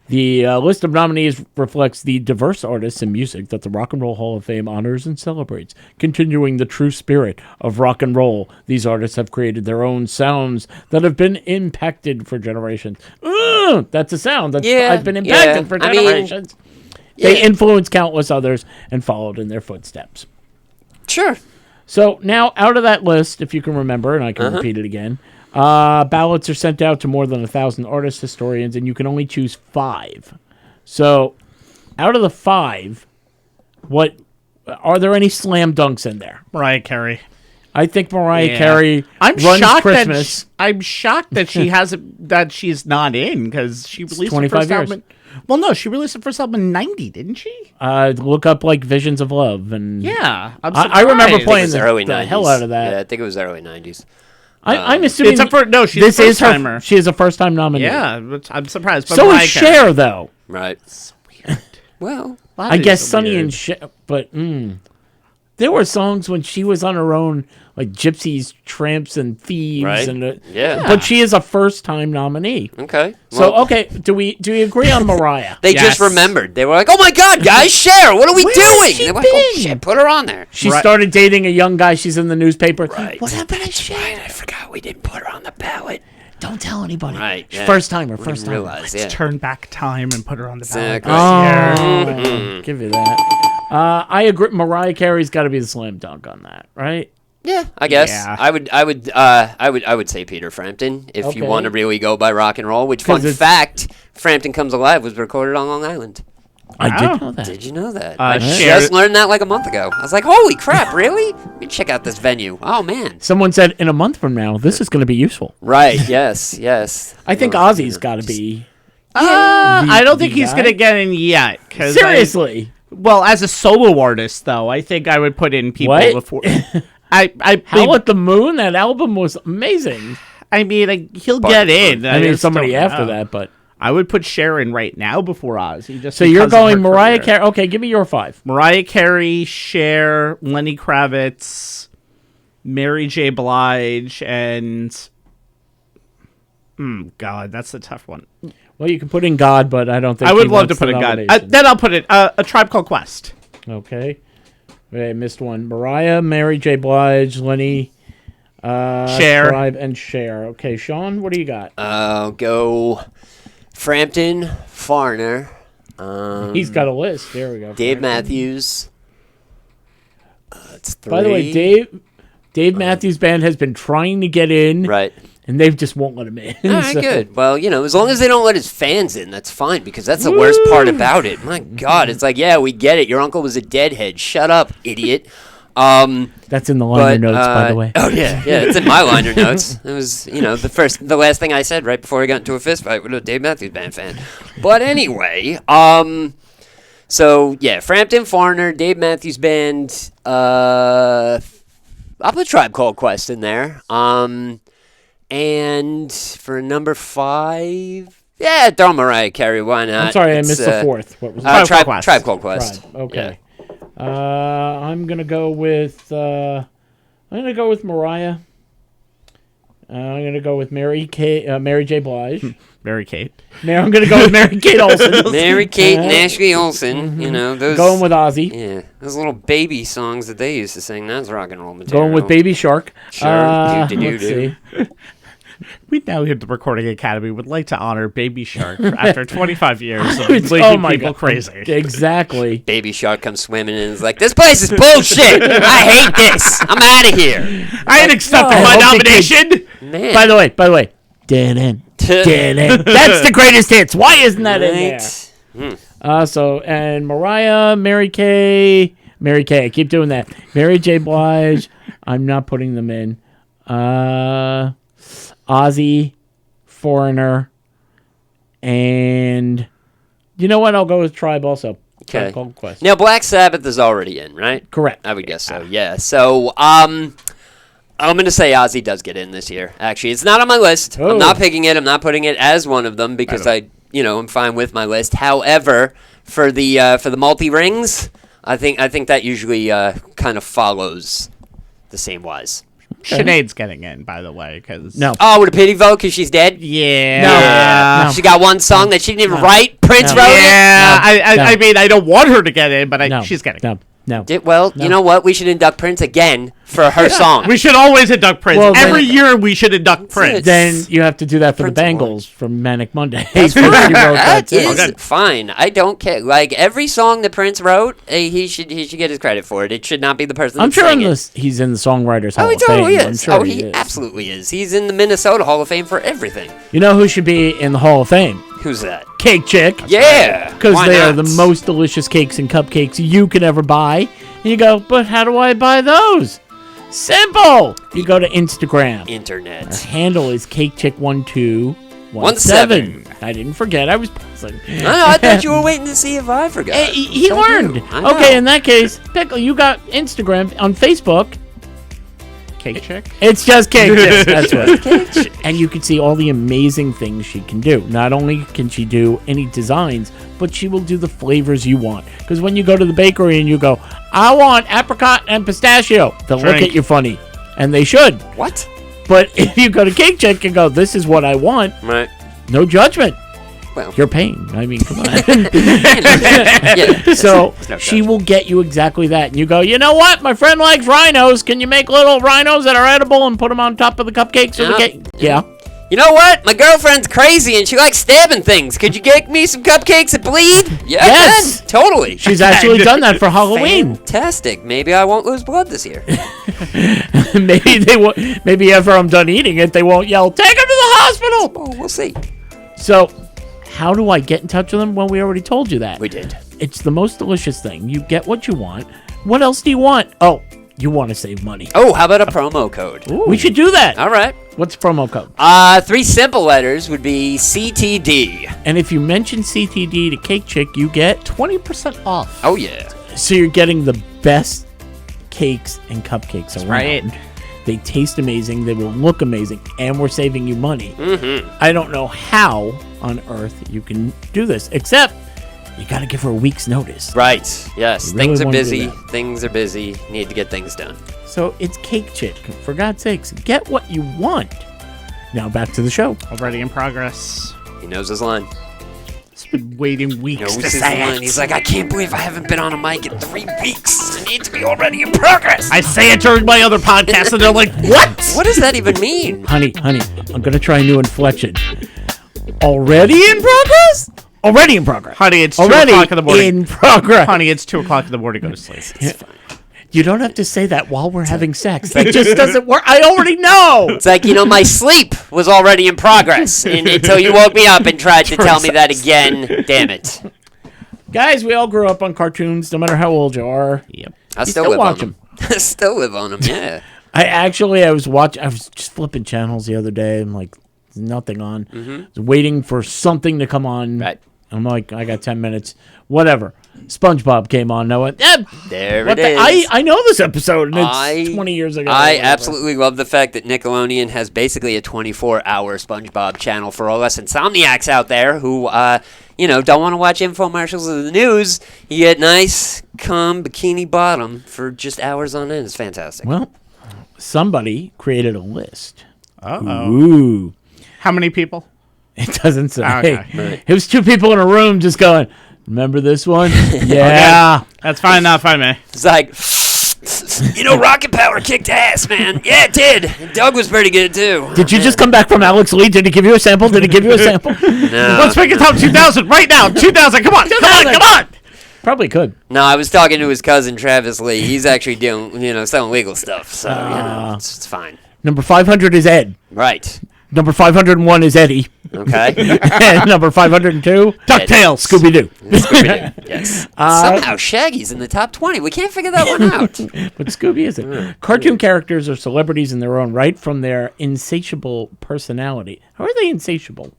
The list of nominees reflects the diverse artists and music that the Rock and Roll Hall of Fame honors and celebrates. Continuing the true spirit of rock and roll, these artists have created their own sounds that have been impacted for generations. That's a sound that I've been impacted for generations. They influenced countless others and followed in their footsteps. Sure. So now, out of that list, if you can remember, and I can repeat it again, ballots are sent out to more than 1,000 artists, historians, and you can only choose 5. So, out of the 5, what are there any slam dunks in there? Mariah Carey. I think Mariah Carey I'm runs shocked Christmas. I'm shocked that she hasn't that she's not in because she released 25 her first years. album. Well, no, she released her first album in '90, didn't she? Look up like Visions of Love, and Yeah, I remember I think it playing was the early 90s. hell out of that. Yeah, I think it was early 90s. I'm assuming She's this a is her. first-timer. She is a first-time nominee. Yeah, but I'm surprised. But So Mariah is Carey. Cher, though. Right. Well, That I is guess so Sonny weird. and Cher, but there were songs when she was on her own, like Gypsies, Tramps, and Thieves, Right. and Yeah. But she is a first-time nominee. okay. So Well, okay, do we agree on Mariah? they Yes. just remembered. They were like, "Oh my God, guys, Cher, what are we Where doing?" has she They were like, "Oh been? shit, put her on there." She Right. started dating a young guy. She's in the newspaper. Right. What happened to Cher? Right, I forgot we didn't put her on the ballot. Don't tell anybody. Right. Yeah. First timer. We First didn't timer. realize. Let's Yeah. turn back time and put her on the ballot. Exactly. this year. Give you that. I agree. Mariah Carey's got to be the slam dunk on that, right? Yeah, I guess Yeah. I would say Peter Frampton if you Okay. want to really go by rock and roll. Which, fun 'Cause it's- fact, Frampton Comes Alive was recorded on Long Island. I Wow. did know that. Did you know that? I Cher- just learned that like a month ago. I was like, holy crap, really? Let me check out this venue. Oh man. Someone said in a month from now, this is going to be useful. Right. Yes. Yes. I think Ozzy's got to be. I don't think the he's guy? gonna get in yet. Seriously. Well, as a solo artist, though, I think I would put in people What? before. I Howl at the Moon? That album was amazing. mean, he'll get in. I mean, just somebody don't after know. that, but. I would put Sharon right now before Ozzy. Just So you're because of going her Mariah career. Carey. Okay, give me your 5. Mariah Carey, Cher, Lenny Kravitz, Mary J. Blige, and God, that's a tough one. Well, you can put in God, but I don't think I would he love to wants put the a God. nomination. Then I'll put it a Tribe Called Quest. Okay. Wait, I missed one. Mariah, Mary J. Blige, Lenny, Cher. Tribe, and Cher. Okay, Sean, what do you got? I'll go Frampton, Foreigner, He's got a list. There we go. Dave Matthews. That's 3. By the way, Dave Matthews Band has been trying to get in, Right. and they just won't let him in. All right, So- good. Well, as long as they don't let his fans in, that's fine, because that's the worst part about it. My God, it's like, yeah, we get it. Your uncle was a deadhead. Shut up, idiot. That's in the liner notes, by the way. Oh yeah, it's in my liner notes. It was, the last thing I said right before I got into a fist fight with a Dave Matthews Band fan. But anyway, so yeah, Frampton, Foreigner, Dave Matthews Band. I'll put Tribe Called Quest in there. And for number 5, yeah, throw Mariah Carey. Why not? I'm sorry, I It's, missed the 4th. What was Tribe it? Called Quest. Tribe Called Quest. Tribe. Okay. I'm gonna go with Mariah. I'm gonna go with Mary J. Blige. Mary Kate. I'm gonna go with Mary Kate Olsen. Mary Kate and Ashley Olsen. Those. Going with Ozzy. Yeah, those little baby songs that they used to sing. That's rock and roll material. Going with Baby Shark. Sure. Let's Do-do-do-do. see. We now here at the Recording Academy would like to honor Baby Shark after 25 years of It's- making oh my people God. crazy. Exactly. Baby Shark comes swimming and is like, "This place is bullshit. I hate this. I'm out of here." I had accepted No, my I hope the kids- nomination. Man. By the way. Dan. That's the greatest hits. Why isn't that in Right. there? And Mariah, Mary Kay. I keep doing that. Mary J. Blige. I'm not putting them in. Ozzy, Foreigner, and you know what? I'll go with Tribe also. Okay. Tribe Called Quest. Now Black Sabbath is already in, right? Correct. I would guess so. Yeah. So I'm gonna say Ozzy does get in this year. Actually, it's not on my list. Oh. I'm not picking it. I'm not putting it as one of them because I'm fine with my list. However, for the multi rings, I think that usually kind of follows the same wise. Sinead's getting in, by the way, because No. Oh, with a pity vote because she's dead. Yeah. No. She got one song that she didn't even write. Prince wrote it. Yeah, No. I mean, I don't want her to get in, but No. she's getting. No. Well, you know what? We should induct Prince again for her song. We should always induct Prince. Well, then- Every year we should induct Prince. it. Then you have to do that for the Principle. Bangles from Manic Monday. That's She wrote fine. that That too. is fine. I don't care. Like every song that Prince wrote, he should get his credit for it. It should not be the person. I'm that sure sang it. he's in the Songwriters Hall Oh, he of Fame. totally I'm is. sure He is. absolutely is. He's in the Minnesota Hall of Fame for everything. You know who should be in the Hall of Fame? Who's that? Cake Chick. Yeah, Because why they are not? the most delicious cakes and cupcakes you can ever buy. And you go, but how do I buy those? Simple. You go to Instagram. Her Internet. handle is CakeChick1217. 17. I didn't forget. I was pausing. I thought you were waiting to see if I forgot. Hey, he So learned. do. I know. Okay, in that case, Pickle, you got Instagram on Facebook. Cake Chick. It's just Cake Chick. That's right. And you can see all the amazing things she can do. Not only can she do any designs, but she will do the flavors you want. Because when you go to the bakery and you go, I want apricot and pistachio, they'll look Drink. at you funny. And they should. What? But if you go to Cake Chick and go, this is what I want, Right. no judgment. Well, You're paying. I mean, come on. yeah. So no she judgment. will get you exactly that. And you go, you know what? My friend likes rhinos. Can you make little rhinos that are edible and put them on top of the cupcakes or the Yeah. cake? Yeah. You know what? My girlfriend's crazy and she likes stabbing things. Could you get me some cupcakes that bleed? Yeah, Yes. man. Totally. She's actually done that for Halloween. Fantastic. Maybe I won't lose blood this year. Maybe they won't. Maybe after I'm done eating it, they won't yell, "Take him to the hospital." Oh, we'll see. So, how do I get in touch with them? Well, we already told you that. We did. It's the most delicious thing. You get what you want. What else do you want? Oh, you want to save money. Oh, how about a promo code? We should do that. All right. What's the promo code? 3 simple letters would be CTD. And if you mention CTD to Cake Chick, you get 20% off. Oh, yeah. So you're getting the best cakes and cupcakes around. right. They taste amazing. They will look amazing. And we're saving you money. Mm-hmm. I don't know how on earth you can do this, except you got to give her a week's notice. Right. Yes. You really Things are wanna do busy. that. Things are busy. Need to get things done. So it's Cake Chick. For God's sakes, get what you want. Now back to the show. Already in progress. He knows his line. It's been waiting weeks Knows to his say line. it. He's like, I can't believe I haven't been on a mic in 3 weeks. I need to be already in progress. I say it during my other podcast, and they're like, "What?" What does that even mean? Honey, I'm going to try a new inflection. Already in progress? Already in progress. Honey, it's 2 Already o'clock in the morning. in progress. Honey, it's 2 o'clock in the morning. Go to sleep. You don't have to say that while we're having sex. That just doesn't work. I already know. It's like, my sleep was already in progress until you woke me up and tried to tell me that again. Damn it. Guys, we all grew up on cartoons, no matter how old you are. Yep. I You still still live watch on them. I still live on them, yeah. I was just flipping channels the other day. I'm like, there's nothing on. I was waiting for something to come on. Right. I'm like, I got 10 minutes. Whatever. SpongeBob came on. I went, There what it is. I know this episode, and it's 20 years ago. I absolutely love the fact that Nickelodeon has basically a 24-hour SpongeBob channel for all us insomniacs out there who, don't want to watch infomercials of the news. You get nice, calm Bikini Bottom for just hours on end. It's fantastic. Well, somebody created a list. Uh-oh. Ooh. How many people? It doesn't say. Okay. Right. It was 2 people in a room just going, remember this one? Yeah. That's fine. Not fine, man. It's like, Rocket Power kicked ass, man. Yeah, it did. And Doug was pretty good, too. Did you just come back from Alex Lee? Did he give you a sample? No. Let's make it top 2000 right now. 2000. Come on. Probably could. No, I was talking to his cousin, Travis Lee. He's actually doing, selling legal stuff. So, it's fine. Number 500 is Ed. Right. Number 501 is Eddie. Okay. And number 502, DuckTales. Scooby-Doo. Scooby-Doo. Yes. Somehow Shaggy's in the top 20. We can't figure that one out. But Scooby isn't. Cartoon characters are celebrities in their own right from their insatiable personality. How are they insatiable?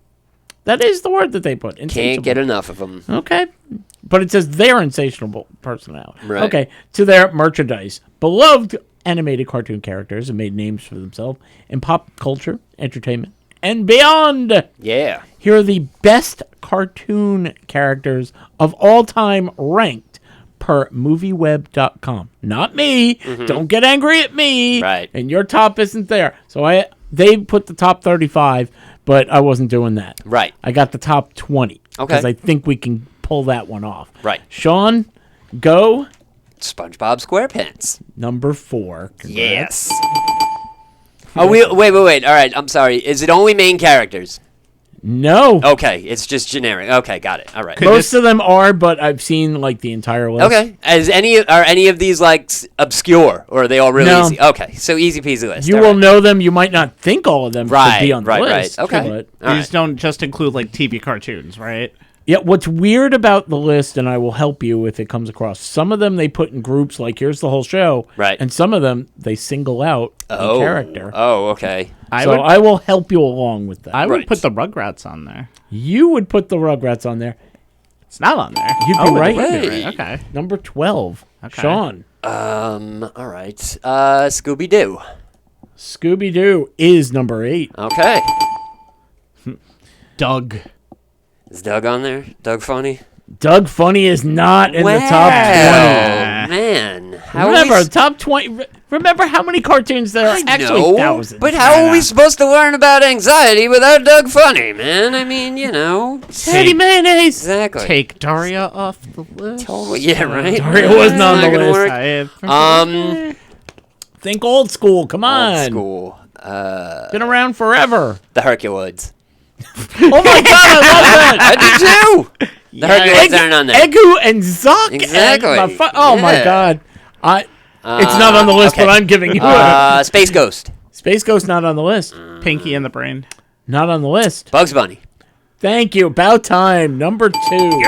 That is the word that they put. Insatiable. Can't get enough of them. Okay. But it says their insatiable personality. Right. Okay. To their merchandise. Beloved animated cartoon characters have made names for themselves in pop culture, entertainment, and beyond. Yeah. Here are the best cartoon characters of all time ranked per movieweb.com. Not me. Don't get angry at me. Right. And your top isn't there. So they put the top 35, but I wasn't doing that. Right. I got the top 20. Okay. Because I think we can pull that one off. Right. Sean, go. SpongeBob SquarePants. Number 4. Congrats. Yes. Oh, wait. All right, I'm sorry. Is it only main characters? No. Okay, it's just generic. Okay, got it. All right. Most of them are, but I've seen like the entire list. Okay. Are any of these like obscure, or are they all really No. easy? Okay, so easy peasy list. You All will right. know them. You might not think all of them Right, should be on the right. list. Okay. But All These right. don't just include like TV cartoons, right? yeah, what's weird about the list, and I will help you if it comes across, some of them they put in groups like here's the whole show. Right. And some of them they single out a character. Oh, okay. I will help you along with that. I would Right. put the Rugrats on there. You would put the Rugrats on there. It's not on there. You'd be right. way. Okay. Number 12. Okay. Sean. All right. Scooby Doo. Scooby-Doo is number 8. Okay. Doug. Is Doug on there? Doug Funny? Doug Funny is not in the top 20. Man. How Remember, are we top 20. Remember how many cartoons there are? I Actually, know, thousands. but how are we supposed to learn about anxiety without Doug Funny, man? I mean, Teddy Mayonnaise. Exactly. Take Daria off the list. Totally. Yeah, right. Daria wasn't on Not the gonna list. work. Think old school. Come on. Old school. Been around forever. The Herculoids. Oh my god, I love that. I do too. The Herculoids aren't on there. Egu and Zuck. Exactly. And my Yeah. god. It's not on the list, okay. but I'm giving you it. Space Ghost. Space Ghost not on the list. Pinky and the Brain. Not on the list. Bugs Bunny. Thank you. About time. Number 2.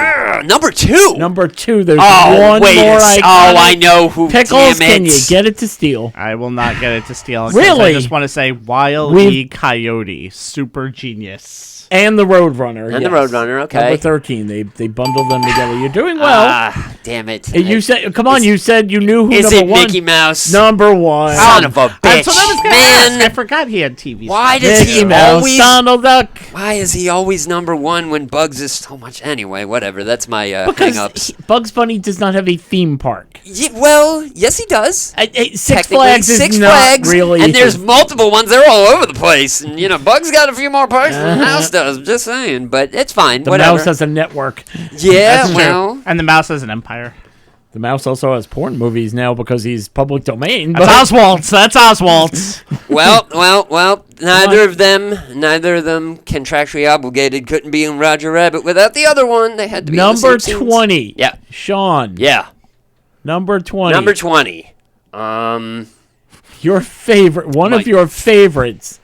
Number 2. Number 2. There's Oh, one wait. more I know who. Pickles, damn can it. you get it to steal? I will not get it to steal. 'Cause Really? I just want to say Wile E. Coyote, super genius. And the Roadrunner. And the yes. Roadrunner, okay. Number 13. They bundled them together. You're doing well. Damn it. You said, come on, you said you knew who Is number it 1. Mickey Mouse? Number 1. Son of a bitch. That's what I was going to ask. I Man. forgot he had TV. Why stuff. does Mickey he Mouse, always... Donald Duck. Why is he always number 1 when Bugs is so much... Anyway, whatever. That's my hang-ups. Bugs Bunny does not have a theme park. Well, yes, he does. Six Technically, Flags is Six not Flags, really. and there's multiple ones. They're all over the place. And, Bugs got a few more parks than the Mouse does. I'm just saying. But it's fine. the whatever. mouse has a network. Yeah, That's true. well... And the mouse has an empire. The mouse also has porn movies now because he's public domain. That's Oswald's. That's Oswald's. Well, neither of them contractually obligated couldn't be in Roger Rabbit without the other one. They had to be in Number the Simpsons. 20. Yeah. Sean. Yeah. Number 20. Number 20. Your favorite. One of Mike. your favorites.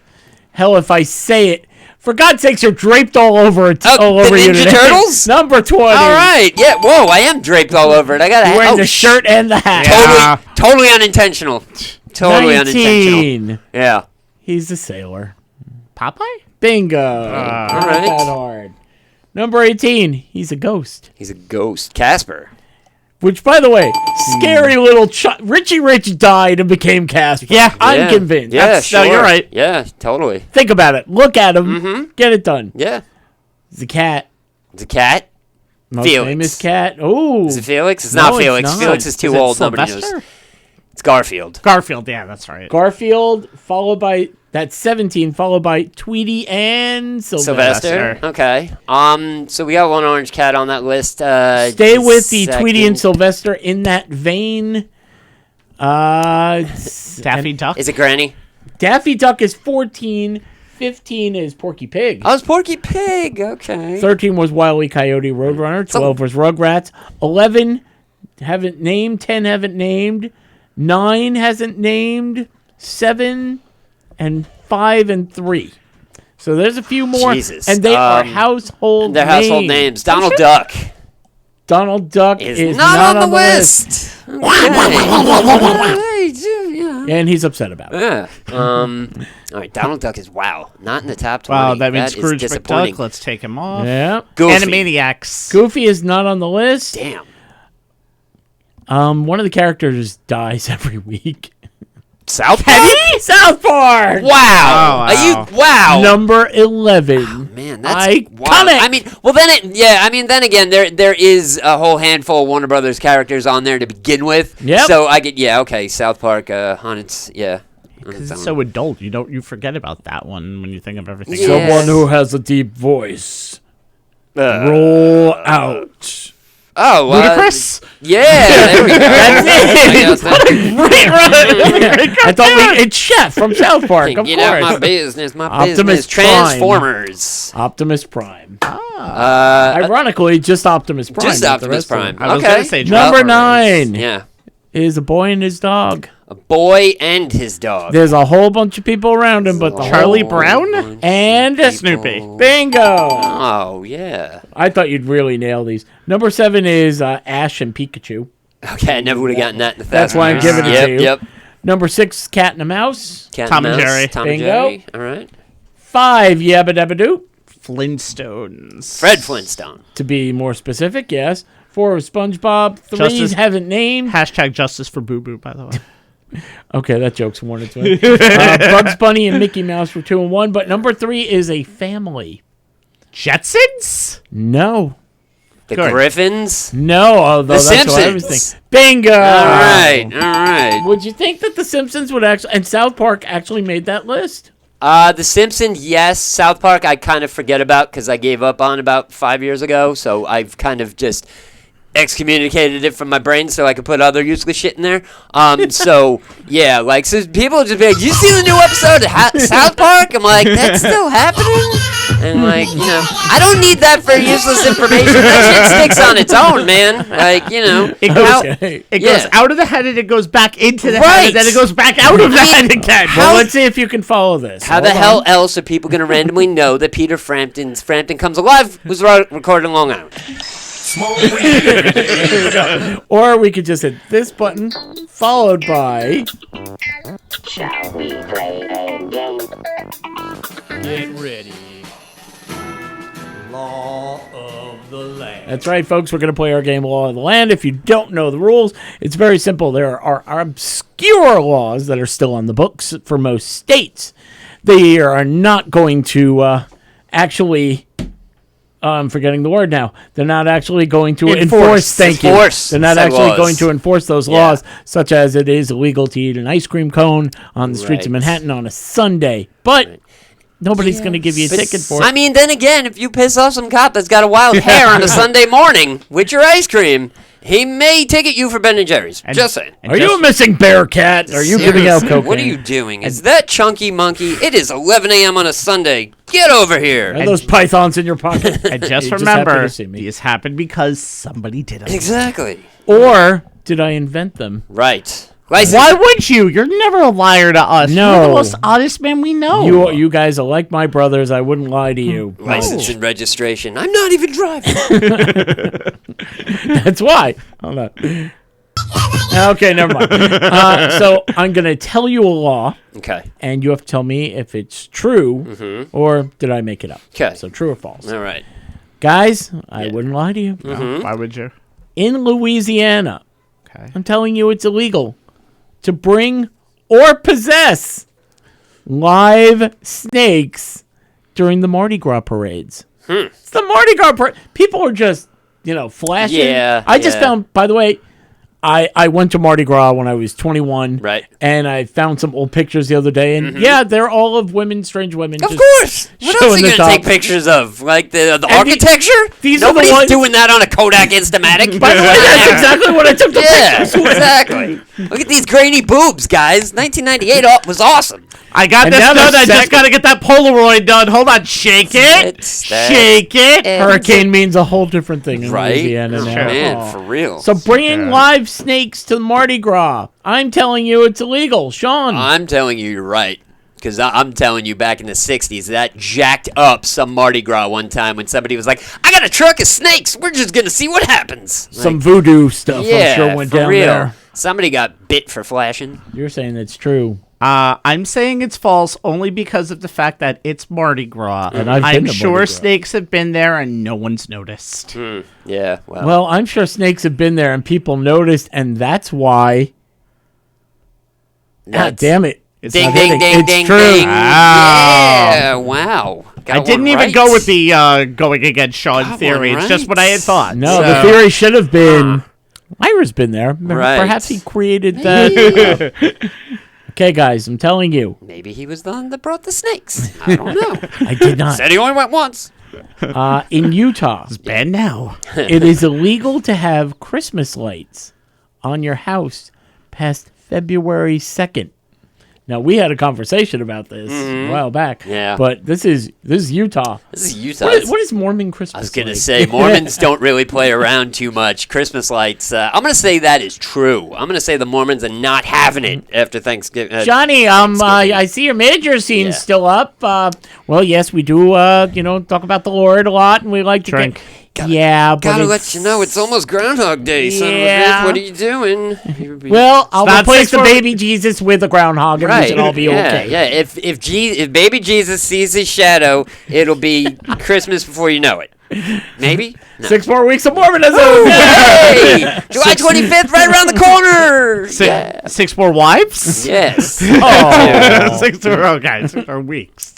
Hell, if I say it. For God's sakes, you're draped all over it. all the over you Ninja today. Turtles? Number 20. All right. Yeah. Whoa, I am draped all over it. I got You're wearing the sh- shirt and the hat. Yeah. Totally unintentional. Totally unintentional. 19. Yeah. He's the sailor. Popeye? Bingo. all Not right. that hard. Number 18. He's a ghost. He's a ghost. Casper. Which, by the way, scary little Richie Rich died and became Casper. Yeah. I'm Yeah. convinced. Yeah, No, sure. you're right. Yeah, totally. Think about it. Look at him. Get it done. Yeah. He's a cat. It's a cat. Most Felix. famous cat. Oh. Is it Felix? It's No, not it's Felix. not. Felix is too Is it old. Nobody knows. Sylvester? It's Garfield. Garfield, yeah, that's right. Garfield, followed by, that's 17, followed by Tweety and Sylvester. Sylvester. Okay. So we got one orange cat on that list. Stay with the second- Tweety and Sylvester in that vein. Daffy Duck? Is it Granny? Daffy Duck is 14. 15 is Porky Pig. Oh, it's Porky Pig. Okay. 13 was Wile E. Coyote Roadrunner. 12 was Rugrats. 11 haven't named. 10 haven't named. 9 hasn't named. 7 and 5 and 3. So there's a few more. Jesus. And they are household Their names. household names. Donald Duck Donald Duck is not on the list. Okay. Yeah. And he's upset about it. Yeah. All right. Donald Duck is not in the top 20. Wow, that means is Scrooge disappointing. McDuck. Let's take him off. Yeah. Goofy. Animaniacs. Goofy is not on the list. Damn. One of the characters dies every week. South Park. South Park. Wow. Oh, Are you? wow. Wow. Number 11. Man, that's Iconic. wow. I mean, well, then again, there is a whole handful of Warner Brothers characters on there to begin with. Yep. So I get, okay, South Park on its, on its Because it's own. so adult. You forget about that one when you think of everything Yeah. else. Someone who has a deep voice. Uh, Roll out. Oh, Ludicrous? Yeah, there we go. That's it. I thought it's Chef from South Park, of Get out my course. business, my Optimus business. Prime. Transformers. Optimus Prime. Uh, Ironically, just Optimus Prime. just not the Optimus rest of them. Prime. I was Okay. going to say Number Transformers. 9 Yeah. is a boy and his dog. A boy and his dog. There's a whole bunch of people around him, but the Charlie whole... Brown? And Snoopy. Bingo! Oh, yeah. I thought you'd really nail these. Number 7 is Ash and Pikachu. Okay, I never would have gotten that in the That's why I'm Thousand giving it Years. to you. Yep. Number 6, Cat and a Mouse. Cat Tom and Mouse, Jerry. Tom Bingo. and Jerry. All right. 5, Yabba Dabba Doo. Flintstones. Fred Flintstone. To be more specific, yes. 4 is SpongeBob. 3 Justice- haven't named. Hashtag justice for Boo Boo, by the way. Okay, that joke's worn its way. Bugs Bunny and Mickey Mouse were 2 and 1, but number 3 is a family. Jetsons? No. The Good. Griffins. No, although The that's what I was Simpsons. thinking. Bingo! All right. Would you think that The Simpsons would actually, and South Park actually made that list? The Simpsons, yes. South Park, I kind of forget about because I gave up on about 5 years ago. So I've kind of just excommunicated it from my brain so I could put other useless shit in there. So yeah, like so people just be like, "You see the new episode of South Park?" I'm like, "That's still happening." And I don't need that for useless information. That shit sticks on its own, man. It goes, Okay. it goes out of the head and it goes back into the head Right. and then it goes back out of the head again. Well, let's see if you can follow this. How the Hold hell on. else are people going to randomly know that Peter Frampton's Frampton Comes Alive was recorded in Long Island? Or we could just hit this button, followed by. Shall we play a game? Get ready. Law of the Land. That's right, folks. We're going to play our game, Law of the Land. If you don't know the rules, it's very simple. There are obscure laws that are still on the books for most states. They are not going to actually. I'm forgetting the word now. They're not actually going to enforce. Thank you. They're not actually going to enforce those laws, such as it is illegal to eat an ice cream cone on the streets of Manhattan on a Sunday. But nobody's going to give you a ticket for it. I mean, then again, if you piss off some cop that's got a wild hair on a Sunday morning with your ice cream, he may ticket you for Ben & Jerry's. Just saying. Are you a missing bear cat? Are you giving out cocaine? What are you doing? Is that chunky monkey? It is 11 a.m. on a Sunday. Get over here. Are those pythons in your pocket? And just You're remember, happy to see me. these happened because somebody did it. Exactly. Or did I invent them? Right. Why would you? You're never a liar to us. No. You're the most honest man we know. You guys are like my brothers. I wouldn't lie to you. License and registration. I'm not even driving. That's why. Hold on. Okay, never mind. So I'm going to tell you a law. Okay. And you have to tell me if it's true or did I make it up. Okay. So true or false. All right. Guys, I wouldn't lie to you. Why would you? In Louisiana, Okay. I'm telling you it's illegal to bring or possess live snakes during the Mardi Gras parades. It's the Mardi Gras parade. People are just, flashing. Yeah, I just found, by the way, I went to Mardi Gras when I was 21. Right. And I found some old pictures the other day. And yeah, they're all of women, strange women. Of just course. What else showing are you the going to top. take pictures of? Like the And architecture? these are the Nobody's ones- doing that on a Kodak Instamatic. By the way, that's exactly what I took the Yeah, pictures with. exactly. Look at these grainy boobs, guys. 1998 was awesome. I got And this now done. they're I just sec- got to get that Polaroid done. Hold on. Shake it. Shake it. Hurricane means a whole different thing in Right? Louisiana now. Man, for real. So bringing live snakes to Mardi Gras, I'm telling you it's illegal. Sean. I'm telling you, you're right. Because I'm telling you, back in the 60s, that jacked up some Mardi Gras one time when somebody was like, I got a truck of snakes. We're just going to see what happens. Some voodoo stuff Yeah, I'm sure went for down real. there. Somebody got bit for flashing. You're saying it's true. I'm saying it's false only because of the fact that it's Mardi Gras. And I've been I'm to sure Mardi Gras. snakes have been there and no one's noticed. Yeah, Well, I'm sure snakes have been there and people noticed, and that's why. God damn it. It's Ding, not ding, hitting. ding, It's ding, true. ding. Yeah, wow. I didn't even go with the going against Sean's theory. It's just what I had thought. No, So- the theory should have been Ira's been there. Right. Perhaps he created that. Okay, guys, I'm telling you. Maybe he was the one that brought the snakes. I don't know. I did not. Said he only went once. In Utah, bad now. it is illegal to have Christmas lights on your house past February 2nd. Now, we had a conversation about this a while back. Yeah. But this is Utah. This is Utah. What is Mormon Christmas I was going to like? say, Mormons don't really play around too much. Christmas lights, I'm going to say that is true. I'm going to say the Mormons are not having it after Thanksgiving. Johnny, I see your major scene's Yeah. still up. Well, yes, we do, talk about the Lord a lot, and we like to Drink. but Gotta it's- let you know, it's almost Groundhog Day, son of a Yeah. bitch. What are you doing? Well, I'll not replace the 6 baby Jesus with a groundhog, and we should all be yeah, okay. Yeah, if baby Jesus sees his shadow, it'll be Christmas before you know it. Maybe? No. 6 more weeks of Mormonism. Hey! July 25th, right around the corner! Six more wives? Yes. Oh, 6 more. Okay, 6 more weeks.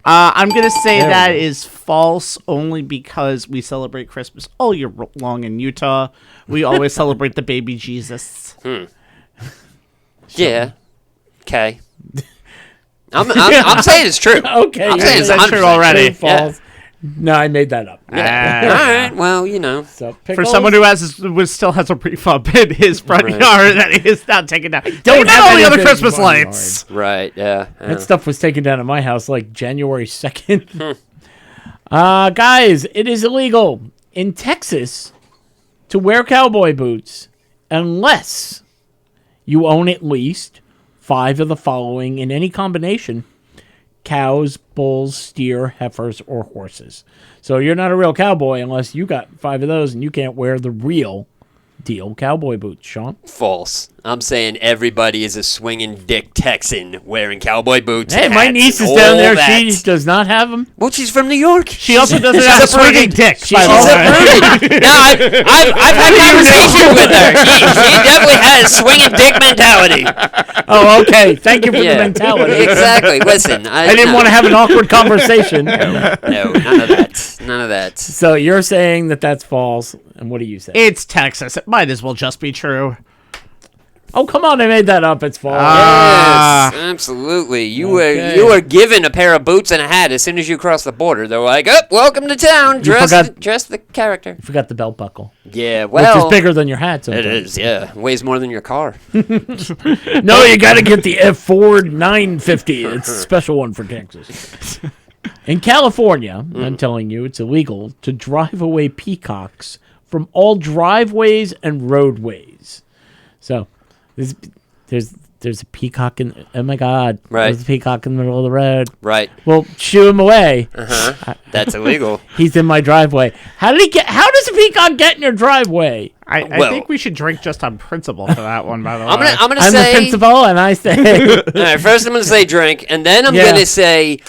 I'm gonna say There we that go. is false only because we celebrate Christmas all year long in Utah. We always celebrate the baby Jesus. Yeah. Okay. I'm saying it's true. Okay, I'm yeah, saying it's that's 100% true already. True, false. No, I made that up. All right. Well, you know. So, For pickles? someone who still has a prefab in his front Right. yard that is not taken down. Don't Don't have all the any other of Christmas his front lights. Right. Yeah. That stuff was taken down at my house like January 2nd. Guys, it is illegal in Texas to wear cowboy boots unless you own at least 5 of the following in any combination: cows, bulls, steer, heifers, or horses. So you're not a real cowboy unless you got 5 of those, and you can't wear the real deal cowboy boots, Sean. False. I'm saying everybody is a swinging dick Texan wearing cowboy boots. Hey, and my hats niece and is down all there. that. She does not have them. Well, she's from New York. She also doesn't have a swinging dick. She's uprooted. No, I've had conversations with her. She definitely has swinging dick mentality. Oh, okay. Thank you for the mentality. Exactly. Listen, I didn't want to have an awkward conversation. No, none of that. None of that. So you're saying that that's false, and what do you say? It's Texas. It might as well just be true. Oh, come on. I made that up. It's false. Yes, absolutely. You were given a pair of boots and a hat as soon as you crossed the border. They're like, "Oh, welcome to town. Dress the character." You forgot the belt buckle. Yeah, well, which is bigger than your hat sometimes. It is, yeah. Weighs more than your car. No, you got to get the Ford 950. It's a special one for Texas. In California, I'm telling you, it's illegal to drive away peacocks from all driveways and roadways. So there's a peacock in. Oh my God! Right. There's a peacock in the middle of the road. Right. Well, shoo him away. That's illegal. He's in my driveway. How does a peacock get in your driveway? I Well- think we should drink just on principle for that one, by the way. I'm gonna I'm say. the principal, and I say. All right, first I'm gonna say drink, and then I'm Yeah. gonna say.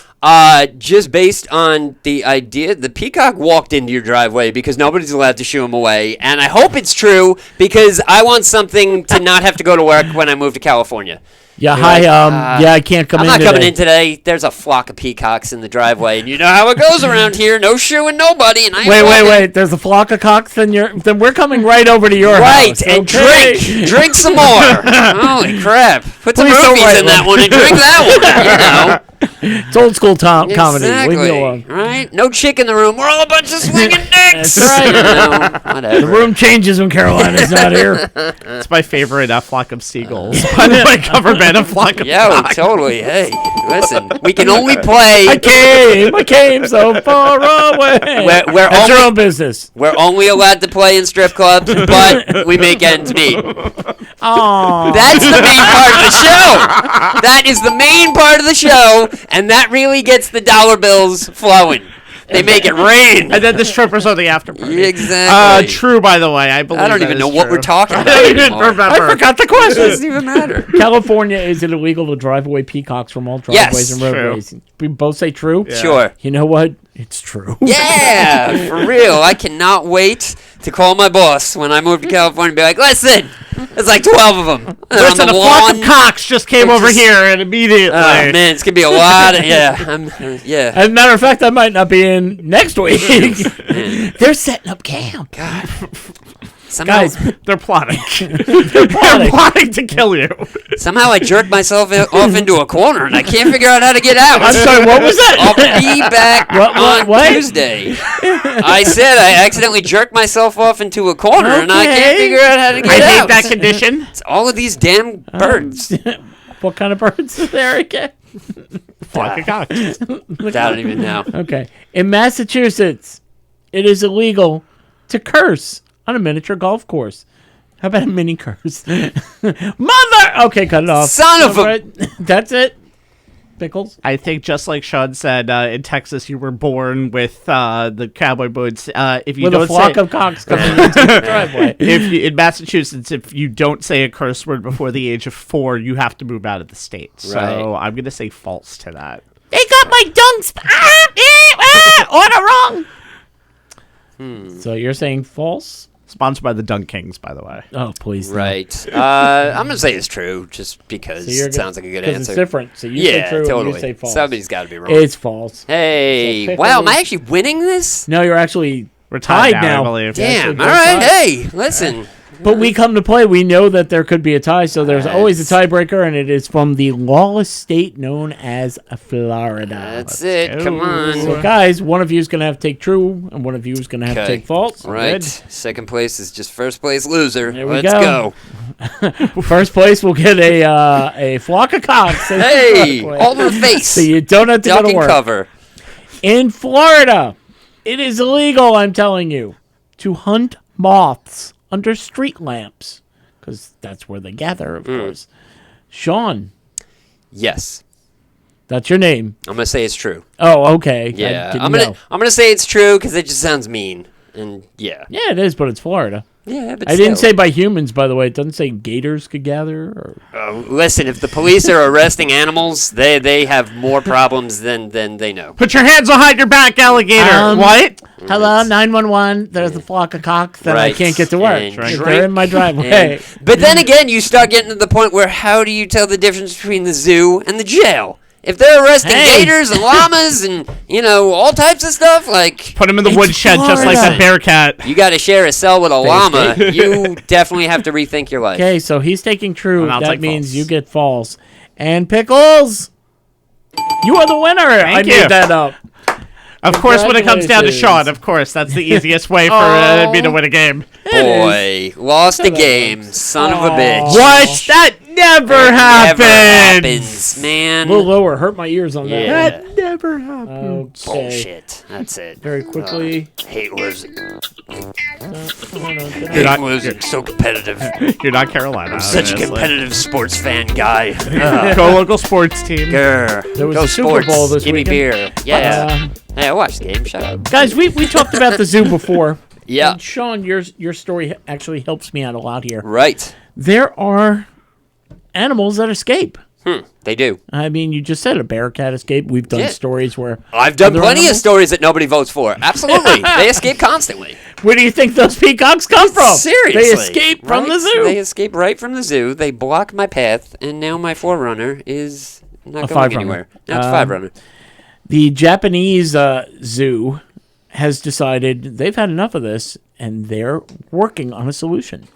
Just based on the idea, the peacock walked into your driveway because nobody's allowed to shoo him away, and I hope it's true because I want something to not have to go to work when I move to California. Yeah, You're hi. like, Yeah, I can't come I'm in. not coming today. in today. There's a flock of peacocks in the driveway, and you know how it goes around here. No shooing nobody, and I ain't walking. Wait. There's a flock of cocks, then we're coming right over to your house. Right, and okay? drink some more. Holy crap! Put some Please don't rubies write in that one. one and drink that one. It's old school comedy. Exactly. Leave me alone. Right? No chick in the room. We're all a bunch of swinging dicks. That's right. You know, whatever. The room changes when Carolina's not here. It's my favorite, A Flock of Seagulls. By my cover band, A Flock of Yo, totally. Hey, listen. We can only play. I came so far away. We're That's your only- own business. We're only allowed to play in strip clubs, but we make ends meet. Oh, That's the main part of the show. That is the main part of the show, and that really gets the dollar bills flowing. They make it rain. And then the strippers are the after party. Exactly. True, by the way. I believe I don't that even is know what true. we're talking about I didn't anymore. remember. I forgot the It question. doesn't even matter. California, is it illegal to drive away peacocks from all driveways Yes. and roadways? We both say true? Sure. You know what? It's true. Yeah, for real. I cannot wait to call my boss when I move to California and be like, listen, there's like 12 of them. They're Listen, on a the flock lawn. of cocks just came It's over just- here and immediately. Oh, man, it's going to be a lot of, yeah. As a matter of fact, I might not be in next week. They're setting up camp. Somehow, Guys, They're plotting. they're plotting. plotting to kill you. somehow I jerked myself off into a corner and I can't figure out how to get out. I'm sorry, what was I'll that? be back on what? Tuesday. I said I accidentally jerked myself off into a corner and I can't Okay. figure out how to I get hate out. that condition. It's all of these damn birds. What kind of birds are there again? Flock of cocks. I don't even know. Okay. In Massachusetts, it is illegal to curse on a miniature golf course. How about a mini curse? Mother! Okay, cut it off. Son of a- Right. That's it. Pickles. I think just like Sean said, in Texas you were born with the cowboy boots. If you With don't a flock say, of cocks coming into the driveway. in Massachusetts, if you don't say a curse word before the age of 4, you have to move out of the state. So Right. I'm gonna say false to that. They got my dunks. Order wrong. So you're saying false? Sponsored by the Dunk Kings, by the way. Oh, please. no. Right. I'm going to say it's true just because So you're it sounds like a good 'cause answer. It's different. So you Yeah, say true totally. and you say false. Somebody's got to be wrong. It's false. Hey, So pick wow, am one. I actually winning this? No, you're actually We're tied tied now, now. I believe. Yeah. Damn. actually All both right. tied. Hey, listen. But we come to play. We know that there could be a tie, so there's always a tiebreaker, and it is from the lawless state known as Florida. That's it. Come on. So, guys, one of you is going to have to take true, and one of you is going to have to Okay. take false. Right. Good. Second place is just first place loser. There we Let's go. go. First place will get a flock of cocks. Hey, all in the face. So you don't have to Duck go to and work. cover. In Florida, It is illegal, I'm telling you, to hunt moths under street lamps. Because that's where they gather, of course. Sean, Yes. that's your name. I'm gonna say it's true. Oh, okay. Yeah. I didn't I'm know. gonna say it's true because it just sounds mean. And yeah. Yeah, it is, but it's Florida. Yeah, but I didn't say still. by humans, by the way. It doesn't say gators could gather. Or... Listen, if the police are arresting animals, they have more problems than they know. Put your hands behind your back, alligator. What? Hello, 911. There's a flock of cocks that I Right. can't get to work. And They're drink in my driveway. But then again, you start getting to the point where how do you tell the difference between the zoo and the jail? If they're arresting Hey. gators and llamas and, all types of stuff, like, Put him in the It's woodshed just like Florida. that bear cat. you got to share a cell with a llama, you definitely have to rethink your life. Okay, so he's taking true. And I'll That take means false. you get false. And Pickles, you are the winner. I Thank made you. that up. Of course, when it comes down to Congratulations. Sean, of course, that's the easiest way for me to win a game. Boy, lost the game, son of a bitch. What? That never happened. Never happens, man. A little lower. Hurt my ears on that. Yeah. That never happened. Okay. Bullshit. That's it. Very quickly. Hate losing. You're not- losing. So competitive. You're not Carolina. Such a obviously. competitive sports fan guy. Go local sports team. Grr. There was Go a Super sports. Bowl this Give me weekend. beer. Yeah. Um, Hey, I watched the game. Shut up. Guys, we talked about the zoo before. Yeah. And Sean, your story actually helps me out a lot here. Right. There are animals that escape. They do. I mean, you just said a bear cat escape. We've done Yeah. stories where I've done other plenty of animals- stories that nobody votes for. Absolutely. They escape constantly. Where do you think those peacocks come from? Seriously. They escape from Right? the zoo. They escape right from the zoo. They block my path, and now my forerunner is not A going five-runner. anywhere. Now it's five runner. The Japanese zoo has decided they've had enough of this, and they're working on a solution.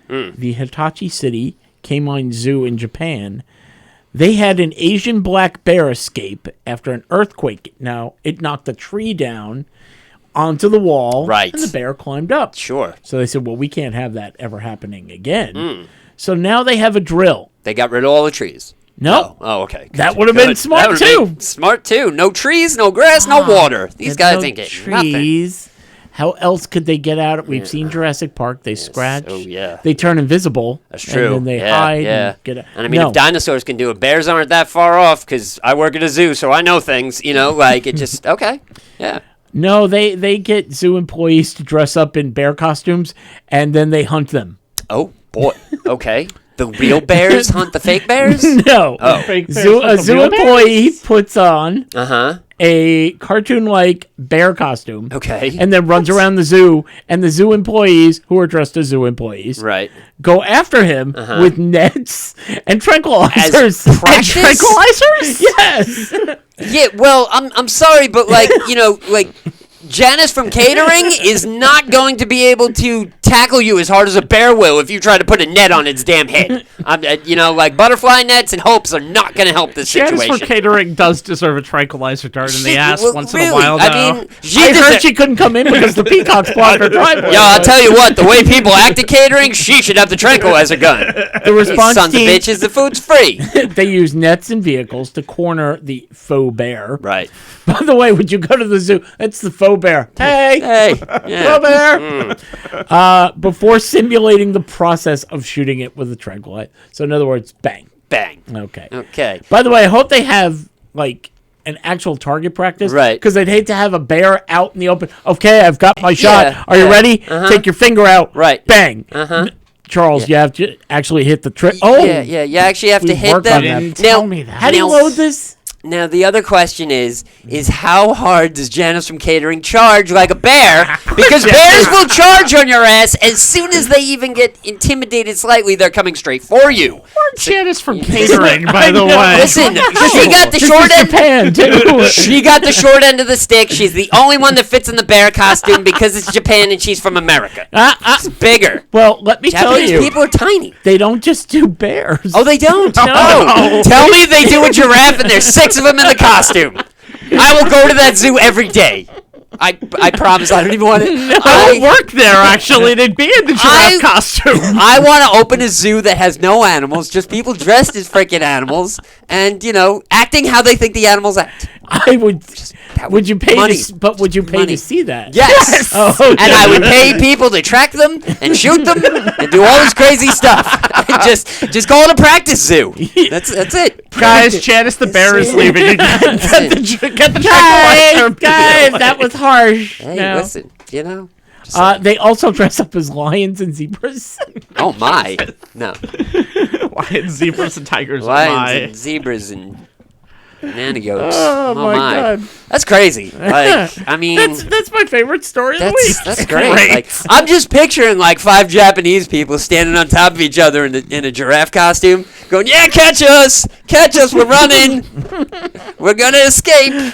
The Hitachi City Canine Zoo in Japan, they had an Asian black bear escape after an earthquake. Now, it knocked a tree down onto the wall, Right. and the bear climbed up. Sure. So they said, well, we can't have that ever happening again. So now they have a drill. They got rid of all the trees. No. Oh, okay. That would have been Good. smart, That would've too. been Smart too. No trees, no grass, no water. These guys no ain't getting nothing. trees. How else could they get out? We've seen Jurassic Park. They scratch. Oh, yeah. They turn invisible. That's true. And then they yeah, hide yeah. and get out. And I mean, no. if dinosaurs can do it, bears aren't that far off because I work at a zoo, so I know things. Like it just okay. Yeah. No, they get zoo employees to dress up in bear costumes, and then they hunt them. Oh boy. Okay. The real bears hunt the fake bears. No. Oh. Fake bears A with the zoo real employee bears? puts on Uh huh. a cartoon-like bear costume. Okay. And then runs around the zoo, and the zoo employees, who are dressed as zoo employees, Right. go after him with nets and tranquilizers. As practice? And tranquilizers? Yes. Yeah. Well, I'm sorry, but like Janice from catering is not going to be able to tackle you as hard as a bear will if you try to put a net on its damn head. Like butterfly nets and hopes are not going to help this Janice situation. for catering does deserve a tranquilizer dart in the ass Well, once in really, a while, though. I mean, I heard she couldn't come in because the peacocks blocked her driveway. Yo, I'll tell you what, the way people act at catering, she should have the tranquilizer gun. The These response sons of team, bitches, the food's free. they use nets and vehicles to corner the faux bear. Right. By the way, would you go to the zoo? It's the faux bear. Hey, Hey. faux Yeah. bear. Before simulating the process of shooting it with a tranquilizer. So in other words, bang. Bang. Okay. Okay. By the way, I hope they have like an actual target practice. Right. Because I'd hate to have a bear out in the open. Okay, I've got my shot. Yeah, Are you yeah. ready? Take your finger out. Right. Bang. Uh-huh. Charles, you have to actually hit the trick. Oh, Yeah, you actually have to we hit worked them. on that. Didn't Now, tell me that. How do you now- load this? Now, the other question is how hard does Janice from catering charge like a bear? Because bears will charge on your ass as soon as they even get intimidated slightly. They're coming straight for you. Janice from catering, by the way. Listen, she got the This short is end. Japan, too. She got the short end of the stick. She's the only one that fits in the bear costume because it's Japan and she's from America. It's bigger. Well, let me tell Japanese you, people are tiny. they don't just do bears. Oh, they don't? No. Tell me they do a giraffe and there's 6 of them in the costume. I will go to that zoo every day. I promise I don't even want to. I don't work there, actually. They'd be in the I- giraffe costume. I want to open a zoo that has no animals, just people dressed as freaking animals and, acting how they think the animals act. I would. Would you pay? money. But would you pay Money. to see that? Yes. Oh, okay. And I would pay people to track them and shoot them and do all this crazy stuff. just call it a practice zoo. That's it. Guys, Janice the bear is leaving. Get the Guys, that was harsh. Hey, No. listen, you know. They also dress up as lions and zebras. Oh my, no. Lions, zebras, and tigers. Lions and zebras and nanny goats. Oh, my God. That's crazy. Like, I mean, That's my favorite story of the week. that's great. Like, I'm just picturing like 5 Japanese people standing on top of each other in a giraffe costume, going, "Yeah, catch us, we're running, we're gonna escape."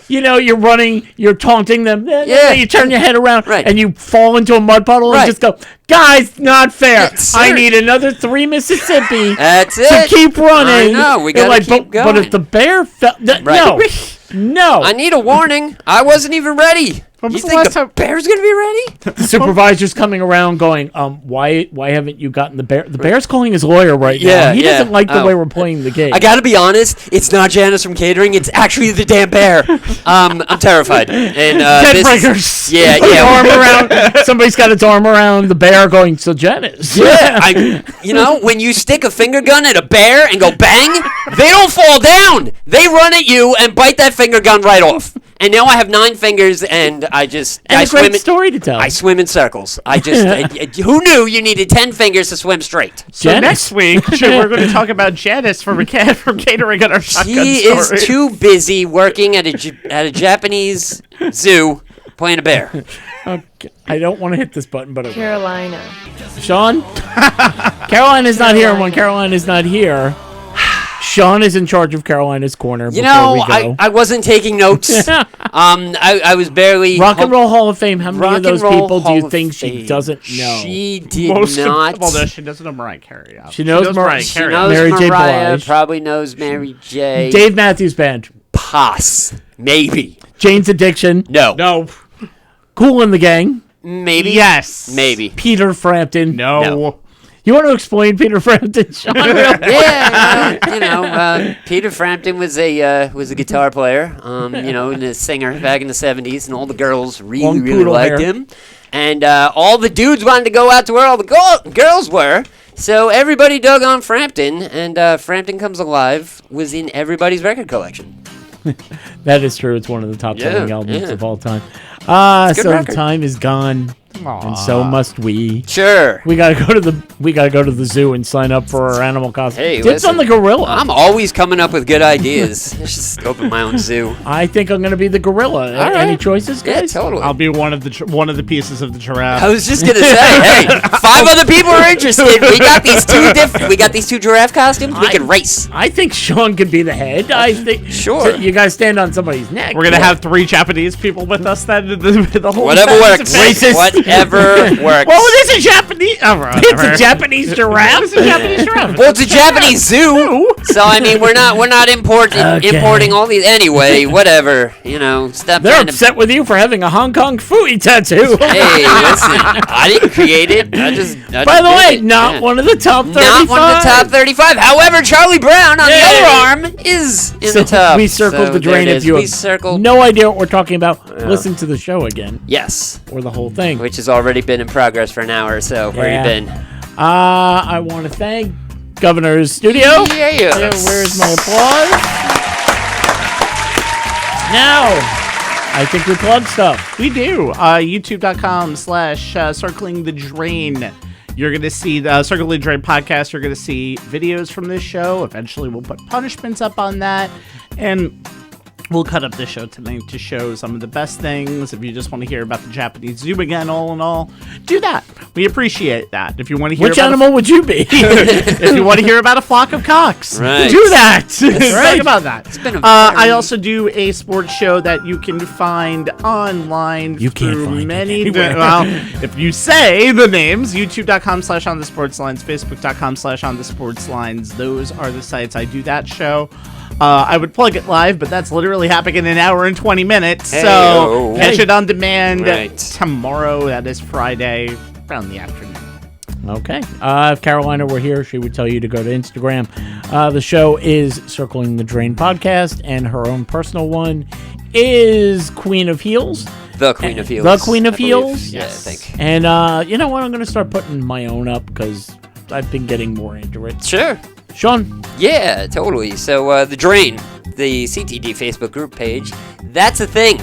You're running, you're taunting them. Yeah. You turn your head around, Right. and you fall into a mud puddle Right. and just go, "Guys, not fair. Yes, I sir. need another 3 Mississippi That's to it. keep running." I know, we They're gotta keep But going. if the bear fell, Right. no. I need a warning. I wasn't even ready. When You was the think last the time- bear's gonna be ready? The supervisor's coming around going, why haven't you gotten the bear? The bear's calling his lawyer right now. Yeah, He yeah. doesn't like the Oh. way we're playing the game. I gotta be honest, it's not Janice from catering. It's actually the damn bear. I'm terrified. And Dead breakers. Yeah, Put his yeah. arm around. Somebody's got its arm around the bear, going, "So Janice." Yeah, when you stick a finger gun at a bear and go bang, they don't fall down. They run at you and bite that finger gun right off. And now I have 9 fingers, and I And a swim great story to tell. I swim in circles. Who knew you needed 10 fingers to swim straight? So Janice. next week, we're going to talk about Janice from catering at our shotgun He stories. is too busy working at a Japanese zoo playing a bear. Okay. I don't want to hit this button, but Carolina. Sean, Caroline is not here, and when Caroline is not here, Sean is in charge of Carolina's corner. You before know, we go. I wasn't taking notes. I was barely Rock and Roll Hall of Fame. How many Rock of and those Roll people do Hall you of think she Fame. doesn't know? She did Most not. Well, no, she doesn't know Mariah Carey. She knows Mariah She Carey. knows Mary J. Mariah, Blige. probably knows Mary J. Dave Matthews Band. Pass. Maybe. Jane's Addiction. No. No. Cool in the Gang. Maybe. Yes. Maybe. Peter Frampton. No. You want to explain Peter Frampton, Sean? Yeah, Peter Frampton was a guitar player, and a singer back in the '70s, and all the girls really, Long really poodle liked hair. him, and all the dudes wanted to go out to where all the girls were. So everybody dug on Frampton, and Frampton Comes Alive was in everybody's record collection. That is true. It's one of the top selling Yeah, albums yeah. of all time. a good So record. time is gone, and so must we. Sure. We gotta go to the zoo and sign up for our animal costume. Hey, Dibs on listen, the gorilla. I'm always coming up with good ideas. I should just open my own zoo. I think I'm gonna be the gorilla. All right. Any choices, Yeah, guys? totally. I'll be one of the pieces of the giraffe. I was just gonna say, hey, 5 other people are interested. We got these two giraffe costumes. We can race. I think Sean could be the head. I think. Sure. So you guys stand on somebody's neck. We're gonna have 3 Japanese people with us then. The whole Whatever time. works. Racist. Whatever works. Well, it is a Japanese. It's a Japanese giraffe. It's a Japanese giraffe. Well, it's a Japanese zoo, so I mean, we're not importing all these anyway. Whatever, Stop They're trying to. upset with you for having a Hong Kong Fooey tattoo. Hey, listen, I didn't create it. I By just the way, did it. not Yeah. one of the top 35. Not one of the top 35. However, Charlie Brown on the Yeah. other arm is in the top. We circled So the drain. there it If is. you We have circled. no idea what we're talking about, listen to the show again Yes, or the whole thing. which has already been in progress for an hour or so. Where Yeah. you been? I want to thank Governor's Studio. Yeah. Where's my applause? Now, I think we plug stuff. We do. YouTube.com/Circling the Drain. You're going to see the Circling the Drain podcast. You're going to see videos from this show. Eventually, we'll put punishments up on that. And we'll cut up this show tonight to show some of the best things. If you just want to hear about the Japanese zoo again, all in all, do that. We appreciate that. If you want to hear Which about animal would you be? if you want to hear about a flock of cocks, Right. do that. right. Talk about that. been a I very- also do a sports show that you can find online. You can't through find it many. anywhere. Well, if you say the names, youtube.com/on the sports lines, facebook.com/on the sports lines. Those are the sites I do that show. I would plug it live, but that's literally happening in an hour and 20 minutes. So Hey-o. catch it on demand Right. tomorrow. That is Friday, around the afternoon. Okay. If Carolina were here, she would tell you to go to Instagram. The show is Circling the Drain Podcast, and her own personal one is Queen of Heels. The Queen of Heels. The Queen of I believe. Heels? Yeah, I think. And you know what? I'm going to start putting my own up because I've been getting more into it. Sure. Sean? Yeah, totally. So, The Drain, the CTD Facebook group page, that's a thing.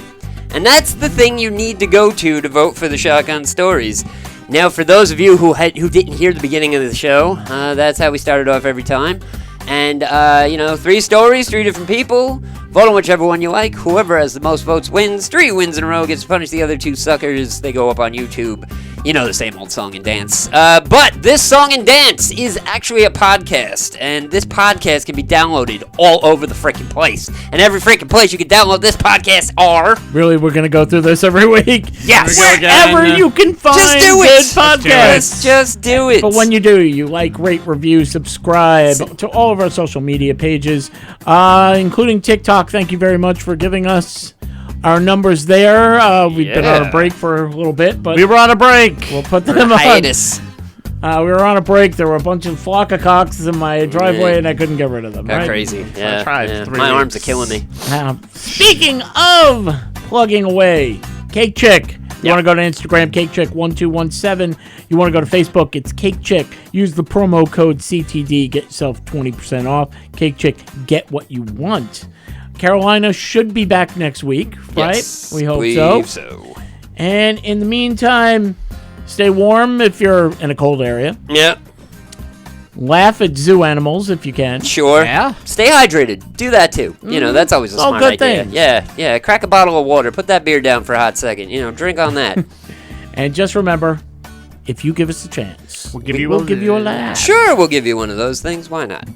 And that's the thing you need to go to vote for the Shotgun Stories. Now, for those of you who didn't hear the beginning of the show, that's how we started off every time. And, 3 stories, 3 different people. Vote on whichever one you like. Whoever has the most votes wins. 3 wins in a row gets to punish the other 2 suckers. They go up on YouTube. You know, the same old song and dance. But this song and dance is actually a podcast. And this podcast can be downloaded all over the freaking place. And every freaking place you can download this podcast are... Really, we're going to go through this every week? Yes! Wherever you can find Just do it! good podcasts. Just do it! But when you do, you like, rate, review, subscribe to all of our social media pages, including TikTok. Thank you very much for giving us our numbers there. We've been on a break for a little bit, but We were on a break. we'll put them on. hiatus. We were on a break. There were a bunch of flock of cocks in my driveway, and I couldn't get rid of them. Got Right? crazy. Yeah, tried yeah. 3 My arms are weeks. killing me. Speaking of plugging away, Cake Chick. You want to go to Instagram, CakeChick1217. You want to go to Facebook, it's Cake Chick. Use the promo code CTD. Get yourself 20% off. Cake Chick, get what you want. Carolina should be back next week, right? Yes, We hope believe so. so. And in the meantime, stay warm if you're in a cold area. Yeah, Laugh at zoo animals if you can. sure. Yeah. Stay hydrated. Do that too. That's always a All smart good idea. things. Yeah. Crack a bottle of water. Put that beer down for a hot second. Drink on that. And just remember, if you give us a chance, We'll give you we'll a give you a laugh. Sure, we'll give you one of those things. Why not?